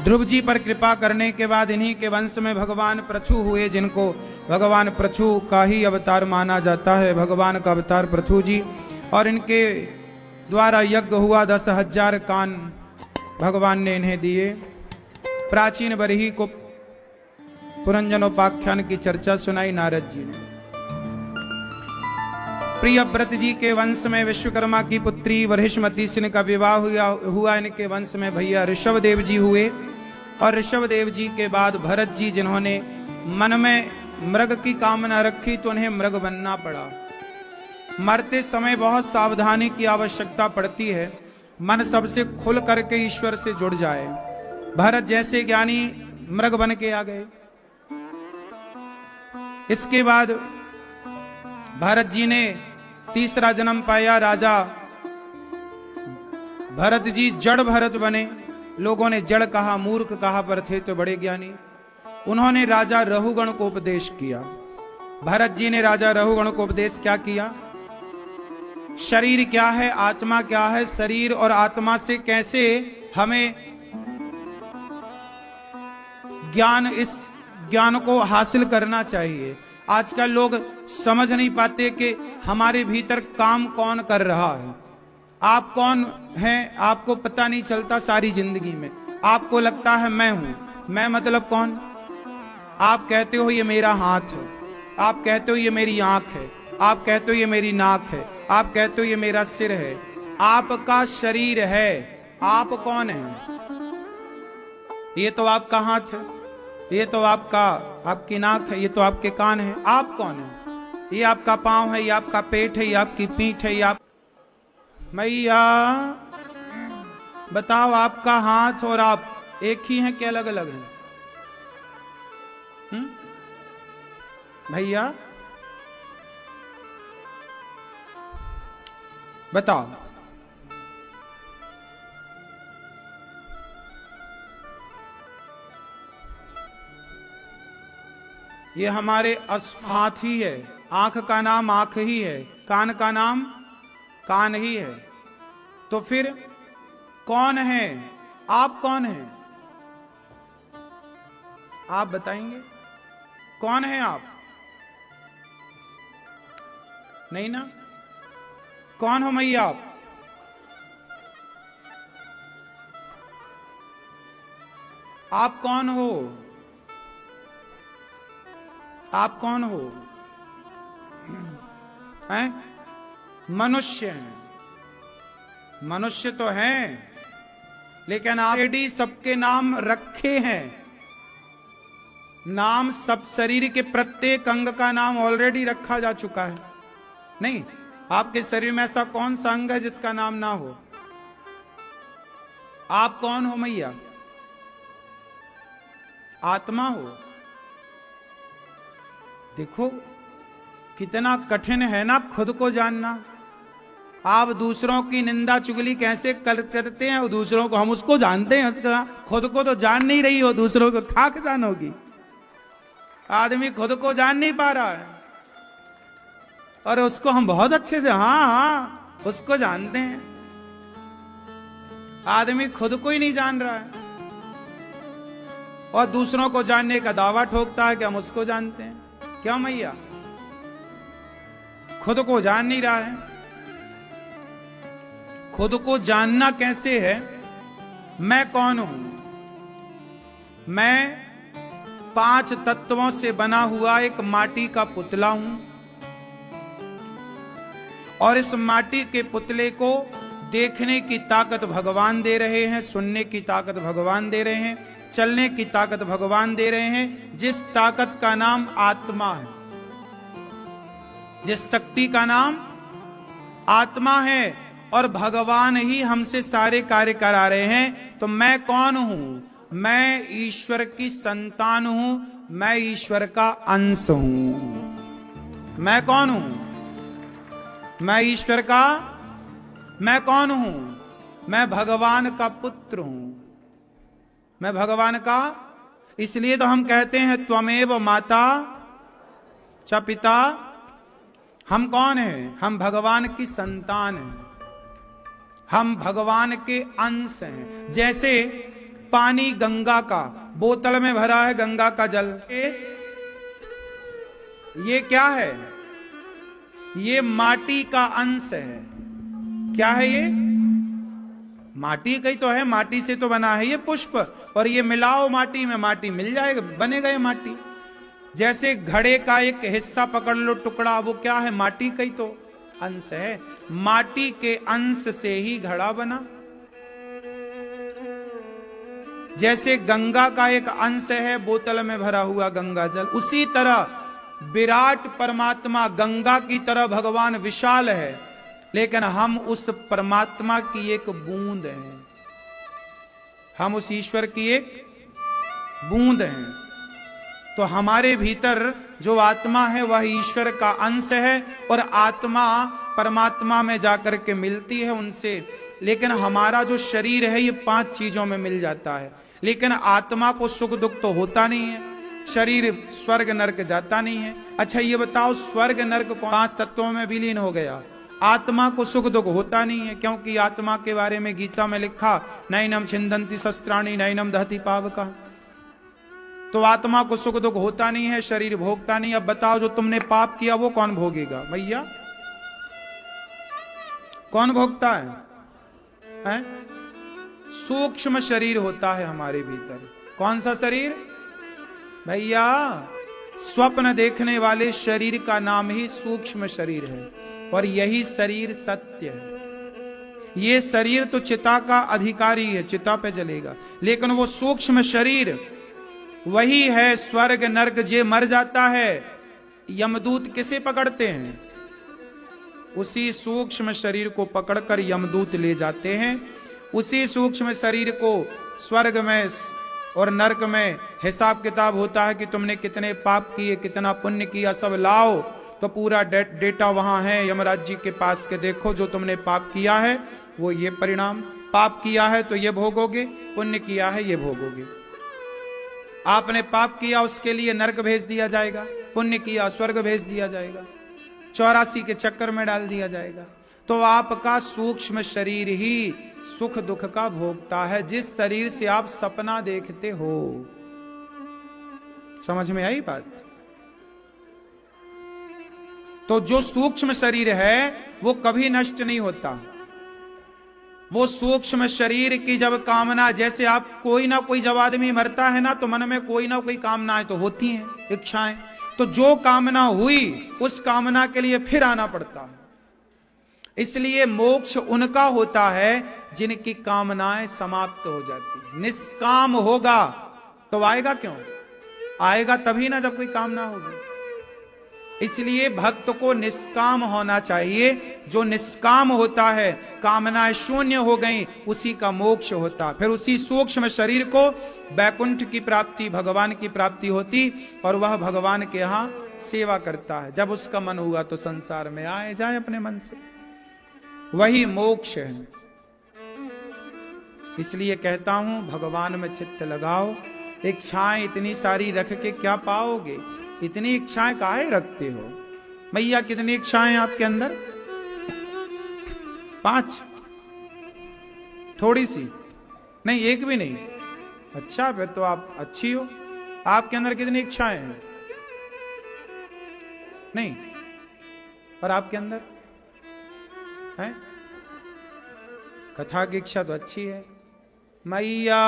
S1: ध्रुव जी पर कृपा करने के बाद इन्हीं के वंश में भगवान पृथु हुए, जिनको भगवान पृथु का ही अवतार माना जाता है। भगवान का अवतार पृथु जी, और इनके द्वारा यज्ञ हुआ। 10,000 कान भगवान ने इन्हें दिए। प्राचीन बरही को पुरंजनोपाख्यान की चर्चा सुनाई नारद जी ने। प्रियव्रत जी के वंश में विश्वकर्मा की पुत्री वरिष्मती से इनका विवाह हुआ। इनके वंश में भैया ऋषभ देव जी हुए, और ऋषभ देव जी के बाद भरत जी, जिन्होंने मन में मृग की कामना रखी तो उन्हें मृग बनना पड़ा। मरते समय बहुत सावधानी की आवश्यकता पड़ती है, मन सबसे खुल करके ईश्वर से जुड़ जाए। भरत जैसे ज्ञानी मृग बन के आ गए। इसके बाद भरत जी ने तीसरा जन्म पाया, राजा भरत जी जड़ भरत बने। लोगों ने जड़ कहा, मूर्ख कहा, पर थे तो बड़े ज्ञानी। उन्होंने राजा रहुगण को उपदेश किया। भरत जी ने राजा रहुगण को उपदेश क्या किया? शरीर क्या है, आत्मा क्या है, शरीर और आत्मा से कैसे हमें ज्ञान, इस ज्ञान को हासिल करना चाहिए। आजकल लोग समझ नहीं पाते कि हमारे भीतर काम कौन कर रहा है। आप कौन हैं आपको पता नहीं चलता सारी जिंदगी में। आपको लगता है मैं हूं। मैं मतलब कौन? आप कहते हो ये मेरा हाथ है, आप कहते हो ये मेरी आंख है, आप कहते हो ये मेरी नाक है, आप कहते हो ये मेरा सिर है। आपका शरीर है, आप कौन है? ये तो आपका हाथ है, ये तो आपकी नाक है, ये तो आपके कान है। आप कौन है? ये आपका पांव है, ये आपका पेट है, ये आपकी पीठ है, ये आप। मैया बताओ, आपका हाथ और आप एक ही हैं कि अलग अलग हैं? भैया बताओ। ये हमारे अस्फात ही है। आंख का नाम आंख ही है, कान का नाम कान ही है। तो फिर कौन है? आप कौन हैं? आप बताएंगे कौन है आप? नहीं ना? कौन हो मैया आप? आप कौन हो? आप कौन हो? हैं? मनुष्य हैं। मनुष्य तो हैं, लेकिन ऑलरेडी सबके नाम रखे हैं। नाम सब शरीर के प्रत्येक अंग का नाम ऑलरेडी रखा जा चुका है। नहीं, आपके शरीर में ऐसा कौन सा अंग है जिसका नाम ना हो? आप कौन हो मैया? आत्मा हो। देखो कितना कठिन है ना खुद को जानना। आप दूसरों की निंदा चुगली कैसे करते हैं और दूसरों को हम उसको जानते हैं, उसका खुद को तो जान नहीं रही हो, दूसरों को खाक जानोगी। आदमी खुद को जान नहीं पा रहा है और उसको हम बहुत अच्छे से हाँ उसको जानते हैं। आदमी खुद को ही नहीं जान रहा है और दूसरों को जानने का दावा ठोकता है कि हम उसको जानते हैं। क्यों मैया? खुद को जान नहीं रहा है। खुद को जानना कैसे है? मैं कौन हूं? मैं 5 तत्वों से बना हुआ एक माटी का पुतला हूं और इस माटी के पुतले को देखने की ताकत भगवान दे रहे हैं, सुनने की ताकत भगवान दे रहे हैं, चलने की ताकत भगवान दे रहे हैं। जिस ताकत का नाम आत्मा है, जिस शक्ति का नाम आत्मा है, और भगवान ही हमसे सारे कार्य करा रहे हैं। तो मैं कौन हूं? मैं ईश्वर की संतान हूं, मैं ईश्वर का अंश हूं। मैं कौन हूं? मैं ईश्वर का। मैं कौन हूं? मैं भगवान का पुत्र हूं। मैं भगवान का। इसलिए तो हम कहते हैं त्वमेव माता च पिता। हम कौन हैं? हम भगवान की संतान हैं, हम भगवान के अंश हैं। जैसे पानी गंगा का, बोतल में भरा है गंगा का जल, ये क्या है? ये माटी का अंश है। क्या है ये? माटी का ही तो है, माटी से तो बना है ये पुष्प, और ये मिलाओ माटी में, माटी मिल जाएगा, बनेगा ये माटी। जैसे घड़े का एक हिस्सा पकड़ लो टुकड़ा, वो क्या है? माटी का ही तो अंश है। माटी के अंश से ही घड़ा बना। जैसे गंगा का एक अंश है बोतल में भरा हुआ गंगा जल, उसी तरह विराट परमात्मा गंगा की तरह भगवान विशाल है, लेकिन हम उस परमात्मा की एक बूंद हैं। हम उस ईश्वर की एक बूंद हैं। तो हमारे भीतर जो आत्मा है वह ईश्वर का अंश है, और आत्मा परमात्मा में जाकर के मिलती है उनसे। लेकिन हमारा जो शरीर है ये 5 चीजों में मिल जाता है, लेकिन आत्मा को सुख दुख तो होता नहीं है। शरीर स्वर्ग नरक जाता नहीं है। अच्छा ये बताओ, स्वर्ग नरक 5 तत्वों में विलीन हो गया, आत्मा को सुख दुख होता नहीं है, क्योंकि आत्मा के बारे में गीता में लिखा नैनम छिंदंती शस्त्राणि नैनम दहति पावका। तो आत्मा को सुख दुख होता नहीं है, शरीर भोगता नहीं। अब बताओ जो तुमने पाप किया वो कौन भोगेगा भैया? कौन भोगता है? सूक्ष्म शरीर होता है हमारे भीतर। कौन सा शरीर भैया? स्वप्न देखने वाले शरीर का नाम ही सूक्ष्म शरीर है, और यही शरीर सत्य है। ये शरीर तो चिता का अधिकारी है, चिता पे जलेगा, लेकिन वो सूक्ष्म शरीर वही है स्वर्ग नरक। जे मर जाता है, यमदूत किसे पकड़ते हैं? उसी सूक्ष्म शरीर को पकड़कर यमदूत ले जाते हैं। उसी सूक्ष्म शरीर को स्वर्ग में और नरक में हिसाब किताब होता है कि तुमने कितने पाप किए, कितना पुण्य किया, सब लाओ, तो पूरा डेटा वहां है यमराज जी के पास के देखो जो तुमने पाप किया है वो ये परिणाम, पाप किया है तो ये भोगोगे, पुण्य किया है ये भोगोगे। आपने पाप किया उसके लिए नरक भेज दिया जाएगा, पुण्य किया स्वर्ग भेज दिया जाएगा, 84 के चक्कर में डाल दिया जाएगा। तो आपका सूक्ष्म शरीर ही सुख दुख का भोगता है, जिस शरीर से आप सपना देखते हो। समझ में आई बात? तो जो सूक्ष्म शरीर है वो कभी नष्ट नहीं होता। वो सूक्ष्म शरीर की जब कामना, जैसे आप कोई ना कोई जब आदमी मरता है ना तो मन में कोई ना कोई कामनाएं तो होती हैं, इच्छाएं, तो जो कामना हुई उस कामना के लिए फिर आना पड़ता है। इसलिए मोक्ष उनका होता है जिनकी कामनाएं समाप्त हो जाती। निष्काम होगा तो आएगा क्यों? आएगा तभी ना जब कोई कामना होगी। इसलिए भक्त को निष्काम होना चाहिए। जो निष्काम होता है, कामनाएं शून्य हो गई, उसी का मोक्ष होता। फिर उसी सूक्ष्म शरीर को वैकुंठ की प्राप्ति, भगवान की प्राप्ति होती और वह भगवान के यहां सेवा करता है। जब उसका मन हुआ तो संसार में आए जाए अपने मन से, वही मोक्ष है। इसलिए कहता हूं भगवान में चित्त लगाओ। इच्छाएं इतनी सारी रख के क्या पाओगे? इतनी इच्छाएं काहे रखते हो? मैया कितनी इच्छाएं आपके अंदर? 5? थोड़ी सी नहीं, एक भी नहीं। अच्छा, फिर तो आप अच्छी हो। आपके अंदर कितनी इच्छाएं हैं? नहीं, पर आपके अंदर है कथा की इच्छा तो अच्छी है। मैया,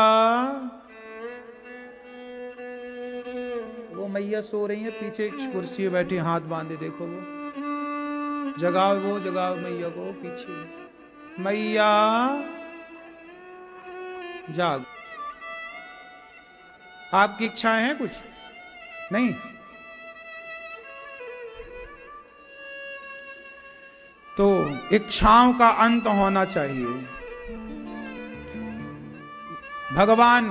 S1: वो मैया सो रही है पीछे कुर्सी में बैठी, हाथ बांधे, देखो वो जगाओ, वो जगाओ मैया को पीछे। मैया जाग। आपकी इच्छाएं हैं कुछ? नहीं? तो इच्छाओं का अंत होना चाहिए। भगवान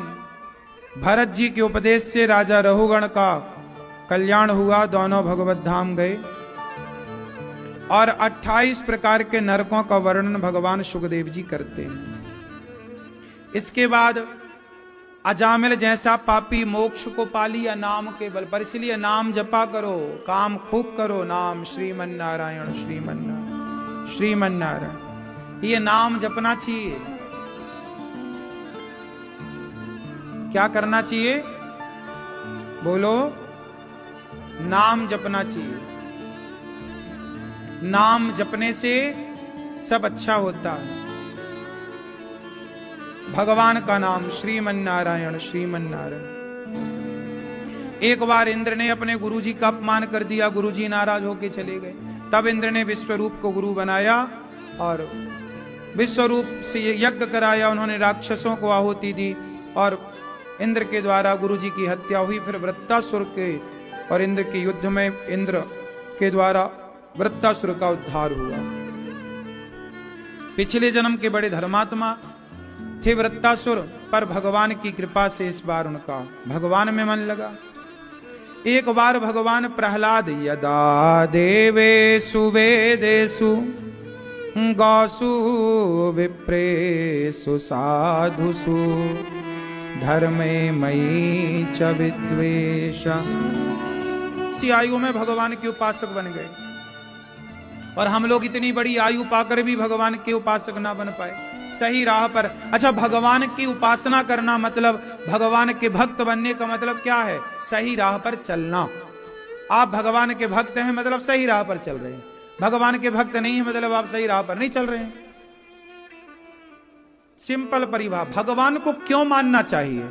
S1: भरत जी के उपदेश से राजा रहुगण का कल्याण हुआ, दोनों भगवत धाम गए और 28 प्रकार के नरकों का वर्णन भगवान सुखदेव जी करते हैं। इसके बाद अजामिल जैसा पापी मोक्ष को पा लिया नाम के बल पर। इसलिए नाम जपा करो, काम खूब करो, नाम श्रीमन नारायण श्रीमन नारायण श्रीमन नारायण, ये नाम जपना चाहिए। क्या करना चाहिए? बोलो, नाम जपना चाहिए। नाम जपने से सब अच्छा होता है। भगवान का नाम श्रीमन नारायण श्रीमन नारायण। एक बार इंद्र ने अपने गुरुजी का अपमान कर दिया, गुरुजी नाराज होकर चले गए। तब इंद्र ने विश्वरूप को गुरु बनाया और विश्वरूप से यज्ञ कराया। उन्होंने राक्षसों को आहुति दी और इंद्र के द्वारा गुरुजी की हत्या हुई। फिर वृत्तासुर के और इंद्र के युद्ध में इंद्र के द्वारा वृत्तासुर का उद्धार हुआ। पिछले जन्म के बड़े धर्मात्मा थे वृत्तासुर, पर भगवान की कृपा से इस बार उनका भगवान में मन लगा। एक बार भगवान प्रहलाद, यदा देवेषु वेदेषु गौसु विप्रेषु साधुषु धर्मे मयि च विद्वेष, इसी आयु में भगवान के उपासक बन गए। और हम लोग इतनी बड़ी आयु पाकर भी भगवान के उपासक ना बन पाए, सही राह पर। अच्छा, भगवान की उपासना करना मतलब, भगवान के भक्त बनने का मतलब क्या है? सही राह पर चलना। आप भगवान के भक्त हैं मतलब सही राह पर चल रहे हैं। भगवान के भक्त नहीं है मतलब आप सही राह पर नहीं चल रहे हैं। सिंपल परिभाषा। भगवान को क्यों मानना चाहिए?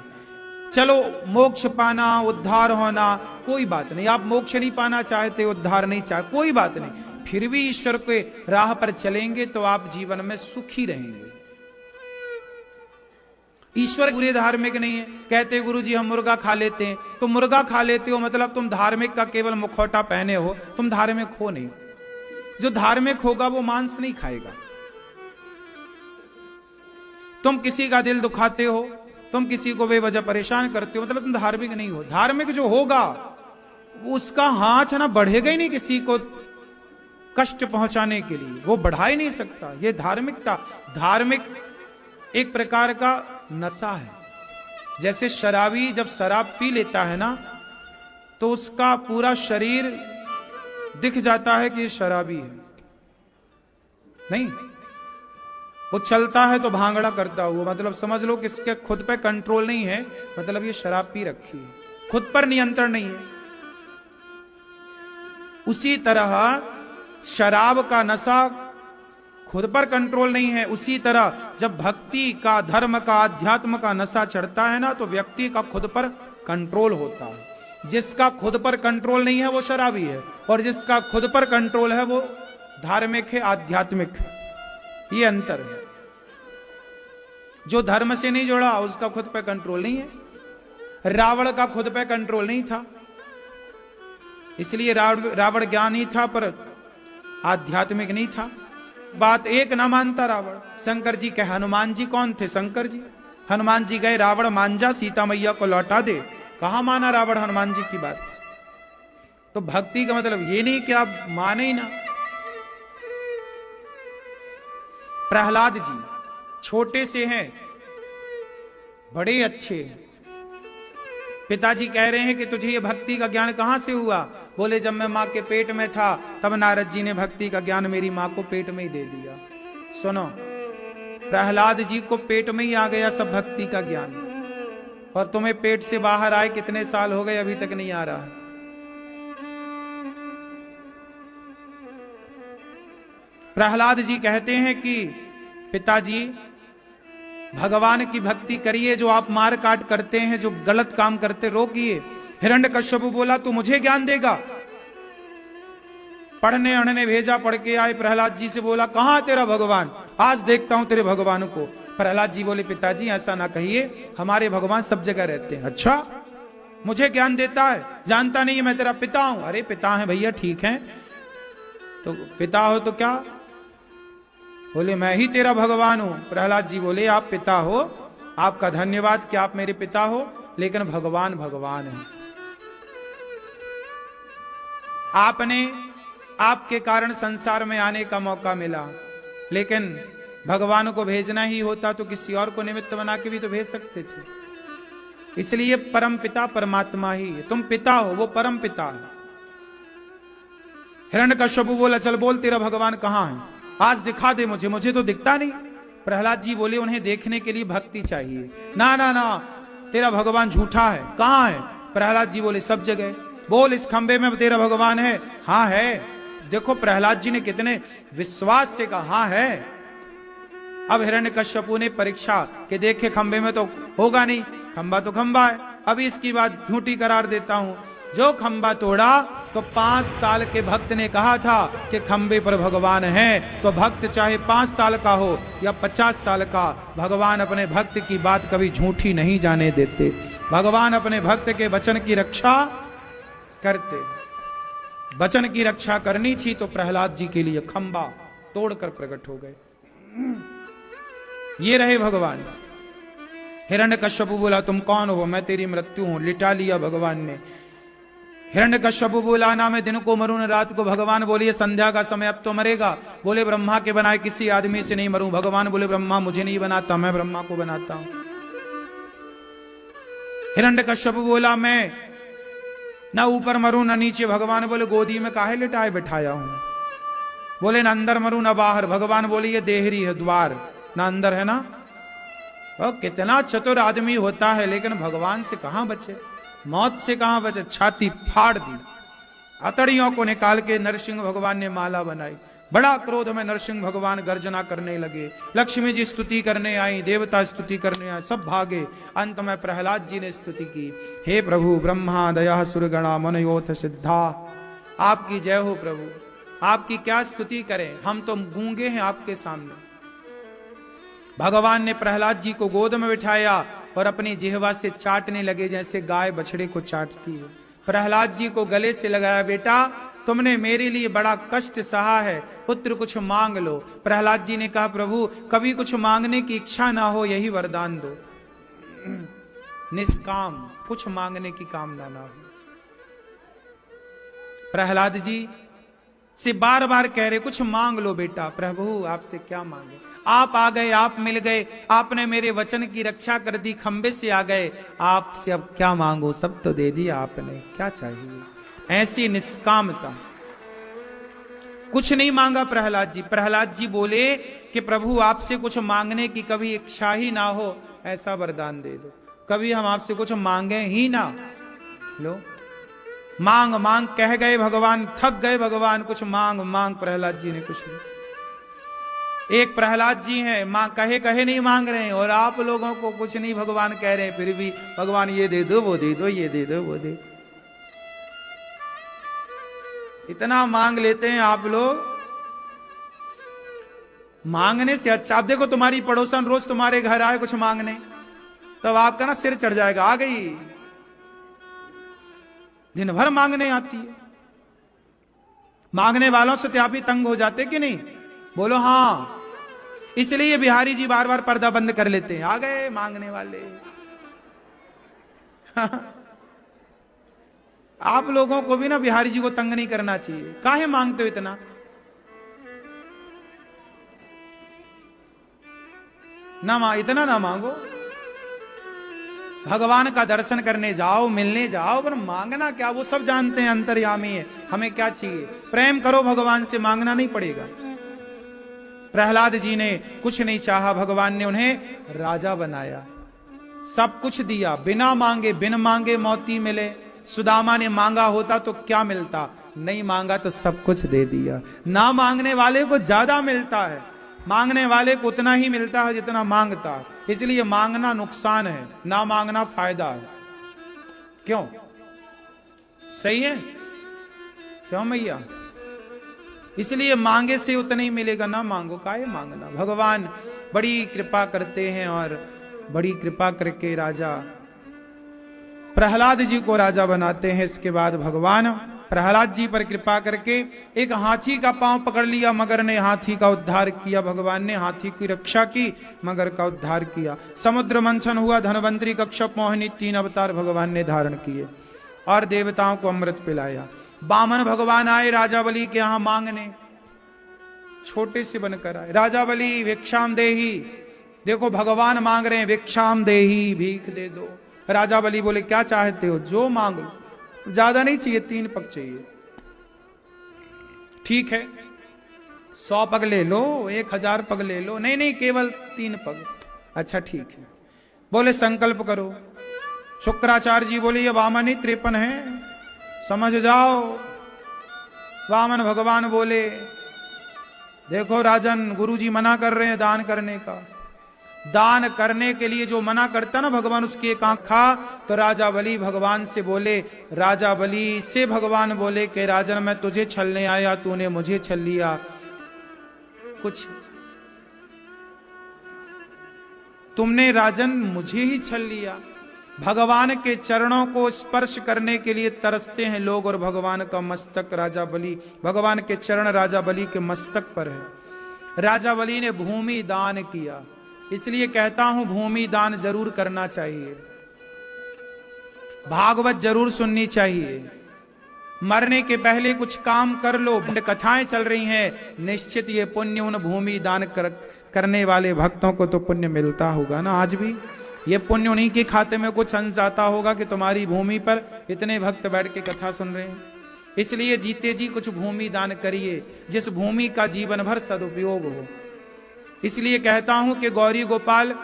S1: चलो, मोक्ष पाना, उद्धार होना, कोई बात नहीं। आप मोक्ष नहीं पाना चाहते, उद्धार नहीं चाहते, कोई बात नहीं। फिर भी ईश्वर के राह पर चलेंगे तो आप जीवन में सुखी रहेंगे। ईश्वर बुरे धार्मिक नहीं है। कहते गुरुजी हम मुर्गा खा लेते हैं, तो मुर्गा खा लेते हो मतलब तुम धार्मिक का केवल मुखौटा पहने हो, तुम धार्मिक हो नहीं। जो धार्मिक होगा वो मांस नहीं खाएगा। तुम किसी का दिल दुखाते हो, तुम किसी को बेवजह परेशान करते हो, मतलब तुम धार्मिक नहीं हो। धार्मिक जो होगा उसका हाथ है ना बढ़ेगा ही नहीं किसी को कष्ट पहुंचाने के लिए, वो बढ़ा ही नहीं सकता। ये धार्मिकता, धार्मिक एक प्रकार का नशा है। जैसे शराबी जब शराब पी लेता है ना तो उसका पूरा शरीर दिख जाता है कि ये शराबी है, नहीं, वो चलता है तो भांगड़ा करता हुआ, मतलब समझ लो कि इसके खुद पे कंट्रोल नहीं है, मतलब ये शराब पी रखी है, खुद पर नियंत्रण नहीं है। उसी तरह शराब का नशा खुद पर कंट्रोल नहीं है। उसी तरह जब भक्ति का, धर्म का, अध्यात्म का नशा चढ़ता है ना तो व्यक्ति का खुद पर कंट्रोल होता है। जिसका खुद पर कंट्रोल नहीं है वो शराबी है, और जिसका खुद पर कंट्रोल है वो धार्मिक है, आध्यात्मिक है। ये अंतर है। जो धर्म से नहीं जुड़ा उसका खुद पे कंट्रोल नहीं है। रावण का खुद पे कंट्रोल नहीं था, इसलिए रावण ज्ञानी था पर आध्यात्मिक नहीं था। बात एक ना मानता रावण। शंकर जी के हनुमान जी कौन थे? शंकर जी। हनुमान जी गए, रावण मान जा, सीता मैया को लौटा दे। कहां माना रावण हनुमान जी की बात? तो भक्ति का मतलब ये नहीं कि आप माने ही ना। प्रहलाद जी छोटे से हैं, बड़े अच्छे हैं। पिताजी कह रहे हैं कि तुझे ये भक्ति का ज्ञान कहां से हुआ? बोले जब मैं मां के पेट में था तब नारद जी ने भक्ति का ज्ञान मेरी मां को पेट में ही दे दिया। सुनो, प्रहलाद जी को पेट में ही आ गया सब भक्ति का ज्ञान, और तुम्हें पेट से बाहर आए कितने साल हो गए अभी तक नहीं आ रहा है। प्रहलाद जी कहते हैं कि पिताजी भगवान की भक्ति करिए, जो आप मार काट करते हैं, जो गलत काम करते रोकिए। हिरण्यकश्यप बोला तू मुझे ज्ञान देगा? पढ़ने अढ़ने भेजा, पढ़ के आए। प्रहलाद जी से बोला कहां तेरा भगवान, आज देखता हूं तेरे भगवान को। प्रहलाद जी बोले पिताजी ऐसा ना कहिए, हमारे भगवान सब जगह रहते हैं। अच्छा, मुझे ज्ञान देता है, जानता नहीं मैं तेरा पिता हूं। अरे पिता है भैया, ठीक है, तो पिता हो तो क्या? बोले मैं ही तेरा भगवान हूं। प्रहलाद जी बोले आप पिता हो, आपका धन्यवाद कि आप मेरे पिता हो, लेकिन भगवान भगवान है। आपने, आपके कारण संसार में आने का मौका मिला, लेकिन भगवान को भेजना ही होता तो किसी और को निमित्त बना के भी तो भेज सकते थे। इसलिए परम पिता परमात्मा ही है। तुम पिता हो, वो परम पिता है। हिरण्यकश्यप बोला चल बोल तेरा भगवान कहां है, आज दिखा दे मुझे, मुझे तो दिखता नहीं। प्रहलाद जी बोले उन्हें देखने के लिए भक्ति चाहिए। ना ना ना, तेरा भगवान झूठा है, कहां है? प्रहलाद जी बोले सब जगह। बोल इस खंबे में तेरा भगवान है? हाँ है। देखो प्रहलाद जी ने कितने विश्वास से कहा हाँ है। अब हिरण्यकश्यप ने परीक्षा के देखे खंबे में तो होगा नहीं, खंबा तो खंबा है। अभी इसकी बात झूठी करार देता हूं। जो खंबा तोड़ा तो 5 साल के भक्त ने कहा था कि खंबे पर भगवान है, तो भक्त चाहे 5 साल का हो या 50 साल का, भगवान अपने भक्त की बात कभी झूठी नहीं जाने देते। भगवान अपने भक्त के वचन की रक्षा करते। वचन की रक्षा करनी थी तो प्रहलाद जी के लिए खंबा तोड़कर प्रकट हो गए। ये रहे भगवान। हिरण्यकश्यप बोला तुम कौन हो? मैं तेरी मृत्यु हूं। लिटा लिया भगवान ने। हिरण्यकश्यप बोला ना मैं दिन को मरूं न रात को। भगवान बोलिए संध्या का समय अब तो मरेगा। बोले ब्रह्मा के बनाए किसी आदमी से नहीं मरूं। भगवान बोले ब्रह्मा मुझे नहीं बनाता, मैं ब्रह्मा को बनाता हूं। हिरण्यकश्यप बोला मैं ना ऊपर मरूं न नीचे। भगवान बोले गोदी में काहे लिटाए बिठाया हूं। बोले ना अंदर मरूं ना बाहर। भगवान बोले ये देहरी है, द्वार ना अंदर है ना। और कितना चतुर आदमी होता है, लेकिन भगवान से कहां बचे, मौत से कहां बचे। छाती फाड़ दी, अतड़ियों को निकाल के नरसिंह भगवान ने माला बनाई। बड़ा क्रोध में नरसिंह भगवान गर्जना करने लगे। लक्ष्मी जी स्तुति करने आई, देवता स्तुति करने आए, सब भागे। अंत में प्रहलाद जी ने स्तुति की, हे प्रभु ब्रह्मा दया सुरगणा मनयोथ सिद्धा। आपकी जय हो प्रभु, आपकी क्या स्तुति करें, हम तो गूंगे हैं आपके सामने। भगवान ने प्रहलाद जी को गोद में बिठाया और अपनी जिह्वा से चाटने लगे जैसे गाय बछड़े को चाटती है। प्रहलाद जी को गले से लगाया, बेटा तुमने मेरे लिए बड़ा कष्ट सहा है, पुत्र कुछ मांग लो। प्रहलाद जी ने कहा प्रभु कभी कुछ मांगने की इच्छा ना हो, यही वरदान दो। निष्काम, कुछ मांगने की कामना ना हो। प्रहलाद जी से बार बार कह रहे कुछ मांग लो बेटा। प्रभु आपसे क्या मांगे, आप आ गए, आप मिल गए, आपने मेरे वचन की रक्षा कर दी, खंबे से आ गए, आपसे अब क्या मांगो, सब तो दे दिया आपने, क्या चाहिए। ऐसी निष्कामता, कुछ नहीं मांगा प्रहलाद जी। प्रहलाद जी बोले कि प्रभु आपसे कुछ मांगने की कभी इच्छा ही ना हो, ऐसा वरदान दे दो, कभी हम आपसे कुछ मांगे ही ना। लो मांग मांग कह गए भगवान, थक गए भगवान, कुछ मांग मांग, प्रहलाद जी ने कुछ नहीं। एक प्रहलाद जी हैं, मां कहे कहे नहीं मांग रहे हैं, और आप लोगों को कुछ नहीं भगवान कह रहे हैं, फिर भी भगवान ये दे दो वो दे दो, ये दे दो वो दे। इतना मांग लेते हैं आप लोग, मांगने से अच्छा। आप देखो तुम्हारी पड़ोसन रोज तुम्हारे घर आए कुछ मांगने, तब आपका ना सिर चढ़ जाएगा, आ गई, दिन भर मांगने आती है। मांगने वालों से तो आप ही तंग हो जाते कि नहीं, बोलो हाँ। इसलिए बिहारी जी बार बार पर्दा बंद कर लेते हैं, आ गए मांगने वाले। आप लोगों को भी ना बिहारी जी को तंग नहीं करना चाहिए, काहे मांगते हो इतना। ना इतना ना मांगो, भगवान का दर्शन करने जाओ, मिलने जाओ, पर मांगना क्या, वो सब जानते हैं अंतर्यामी है, हमें क्या चाहिए। प्रेम करो भगवान से, मांगना नहीं पड़ेगा। प्रहलाद जी ने कुछ नहीं चाहा, भगवान ने उन्हें राजा बनाया, सब कुछ दिया, बिना मांगे, बिन मांगे मोती मिले। सुदामा ने मांगा होता तो क्या मिलता, नहीं मांगा तो सब कुछ दे दिया। ना मांगने वाले को ज्यादा मिलता है, मांगने वाले को उतना ही मिलता है जितना मांगता है। इसलिए मांगना नुकसान है, ना मांगना फायदा है। क्यों, सही है क्यों मैया। इसलिए मांगे से उतना ही मिलेगा, ना मांगो, काहे मांगना। भगवान बड़ी कृपा करते हैं, और बड़ी कृपा करके राजा प्रहलाद जी को राजा बनाते हैं। इसके बाद भगवान प्रहलाद जी पर कृपा करके एक हाथी का पांव पकड़ लिया, मगर ने हाथी का उद्धार किया। भगवान ने हाथी की रक्षा की, मगर का उद्धार किया। समुद्र मंथन हुआ, धनवंतरी, कश्यप, मोहिनी, 3 अवतार भगवान ने धारण किए और देवताओं को अमृत पिलाया। बामन भगवान आए राजा बलि के यहां मांगने, छोटे से बनकर आए। राजा बलि भिक्षाम देही, देखो भगवान मांग रहे हैं, भिक्षाम देही, भीख दे दो। राजा बलि बोले क्या चाहते हो, जो मांग लो, ज्यादा नहीं चाहिए, 3 पग चाहिए। ठीक है 100 पग ले लो, 1000 पग ले लो, नहीं नहीं केवल 3 पग। अच्छा ठीक है, बोले संकल्प करो। शुक्राचार्य जी बोले ये वामन ही 53 है, समझ जाओ। वामन भगवान बोले देखो राजन, गुरुजी मना कर रहे हैं दान करने का। दान करने के लिए जो मना करता ना भगवान, उसकी एक आंख खा। तो राजा बलि भगवान से बोले, राजा बलि से भगवान बोले कि राजन मैं तुझे छलने आया, तूने मुझे छल लिया। कुछ तुमने राजन मुझे ही छल लिया। भगवान के चरणों को स्पर्श करने के लिए तरसते हैं लोग, और भगवान का मस्तक राजा बलि, भगवान के चरण राजा बलि के मस्तक पर है। राजा बलि ने भूमि दान किया, इसलिए कहता हूं भूमि दान जरूर करना चाहिए, भागवत जरूर सुननी चाहिए। मरने के पहले कुछ काम कर लो, कथाएं चल रही हैं, निश्चित ये पुण्य उन भूमि दान करने वाले भक्तों को तो पुण्य मिलता होगा ना। आज भी ये पुण्य उन्हीं के खाते में कुछ अंश आता होगा कि तुम्हारी भूमि पर इतने भक्त बैठ के कथा सुन रहे हैं। इसलिए जीते जी कुछ भूमि दान करिए, जिस भूमि का जीवन भर सदुपयोग हो। इसलिए कहता हूं कि गौरी गोपाल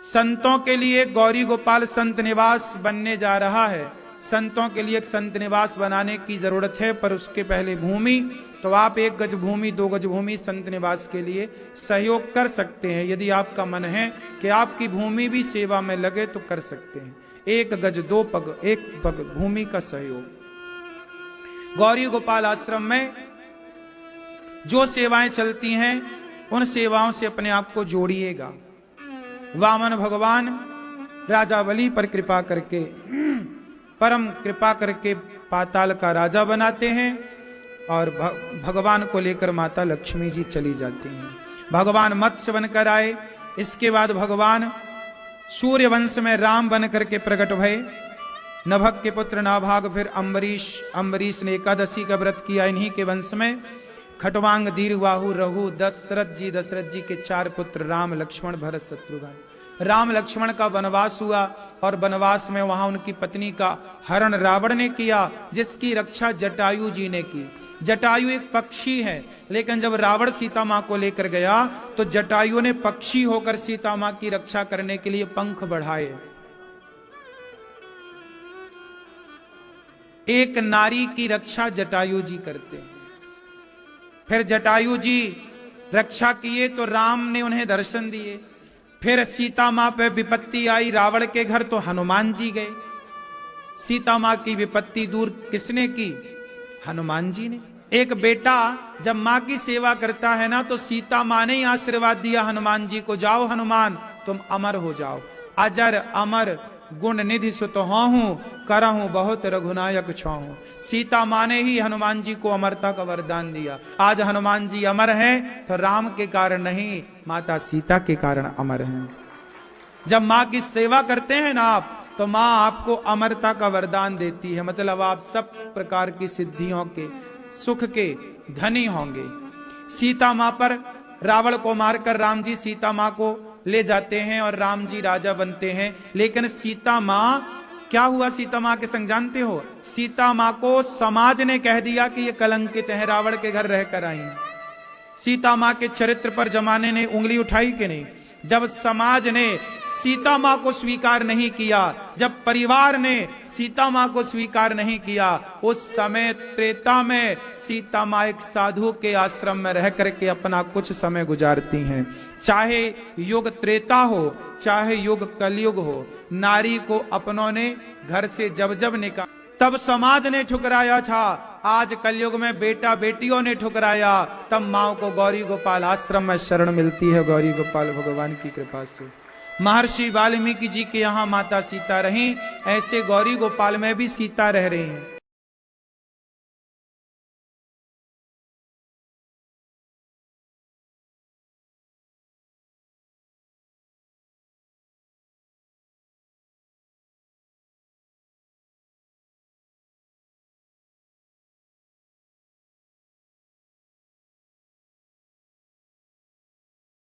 S1: संतों के लिए, गौरी गोपाल संत निवास बनने जा रहा है। संतों के लिए एक संत निवास बनाने की जरूरत है, पर उसके पहले भूमि, तो आप 1 गज भूमि 2 गज भूमि संत निवास के लिए सहयोग कर सकते हैं। यदि आपका मन है कि आपकी भूमि भी सेवा में लगे तो कर सकते हैं। 1 गज 2 पग 1 पग भूमि का सहयोग। गौरी गोपाल आश्रम में जो सेवाएं चलती हैं उन सेवाओं से अपने आप को जोड़िएगा। वामन भगवान राजा बलि पर कृपा करके, परम कृपा करके पाताल का राजा बनाते हैं और भगवान को लेकर माता लक्ष्मी जी चली जाती हैं। भगवान मत्स्य बनकर आए, इसके बाद भगवान सूर्य वंश में राम बन करके प्रकट भये। नभक के पुत्र नाभाग, फिर अम्बरीश ने एकादशी का व्रत किया इन्हीं के वंश में। खटवांग, दीर्घबाहु, रहु, दशरथ जी के 4 पुत्र राम, लक्ष्मण, भरत, शत्रुघ्न। राम लक्ष्मण का वनवास हुआ और वनवास में वहां उनकी पत्नी का हरण रावण ने किया, जिसकी रक्षा जटायु जी ने की। जटायु एक पक्षी है, लेकिन जब रावण सीता मां को लेकर गया तो जटायु ने पक्षी होकर सीता मां की रक्षा करने के लिए पंख बढ़ाए। एक नारी की रक्षा जटायु जी करते हैं। फिर जटायु जी रक्षा किए तो राम ने उन्हें दर्शन दिए। फिर सीता मां पे विपत्ति आई रावण के घर तो हनुमान जी गए। सीता मां की विपत्ति दूर किसने की? हनुमान जी ने। एक बेटा जब मां की सेवा करता है ना, तो सीता मां ने ही आशीर्वाद दिया हनुमान जी को, जाओ हनुमान तुम अमर हो जाओ। अजर अमर गुण निधि सुत हूं, करहूं बहुत रघुनायक छाहूं। सीता मां ने ही हनुमान जी को अमरता का वरदान दिया। आज हनुमान जी अमर हैं तो राम के कारण नहीं, माता सीता के कारण अमर हैं। जब मां की सेवा करते हैं ना आप, तो मां आपको अमरता का वरदान देती है। मतलब आप सब प्रकार की सिद्धियों के, सुख के धनी होंगे। सीता मां पर रावण को मारकर राम जी सीता मां को ले जाते हैं और राम जी राजा बनते हैं। लेकिन सीता मां, क्या हुआ सीता मां के संग जानते हो? सीता मां को समाज ने कह दिया कि ये कलंकित है, रावण के घर रहकर आई हैं। सीता मां के चरित्र पर जमाने ने उंगली उठाई कि नहीं? जब समाज ने सीता मां को स्वीकार नहीं किया, जब परिवार ने सीता मां को स्वीकार नहीं किया, उस समय त्रेता में सीता मां एक साधु के आश्रम में रह करके अपना कुछ समय गुजारती हैं। चाहे युग त्रेता हो, चाहे युग कलयुग हो, नारी को अपनों ने घर से जब जब निकाला तब समाज ने ठुकराया था। आज कलयुग में बेटा बेटियों ने ठुकराया, तब माओ को गौरी गोपाल आश्रम में शरण मिलती है, गौरी गोपाल भगवान की कृपा से। महर्षि वाल्मीकि जी के यहाँ माता सीता रहीं, ऐसे गौरी गोपाल में भी सीता रह रही हैं।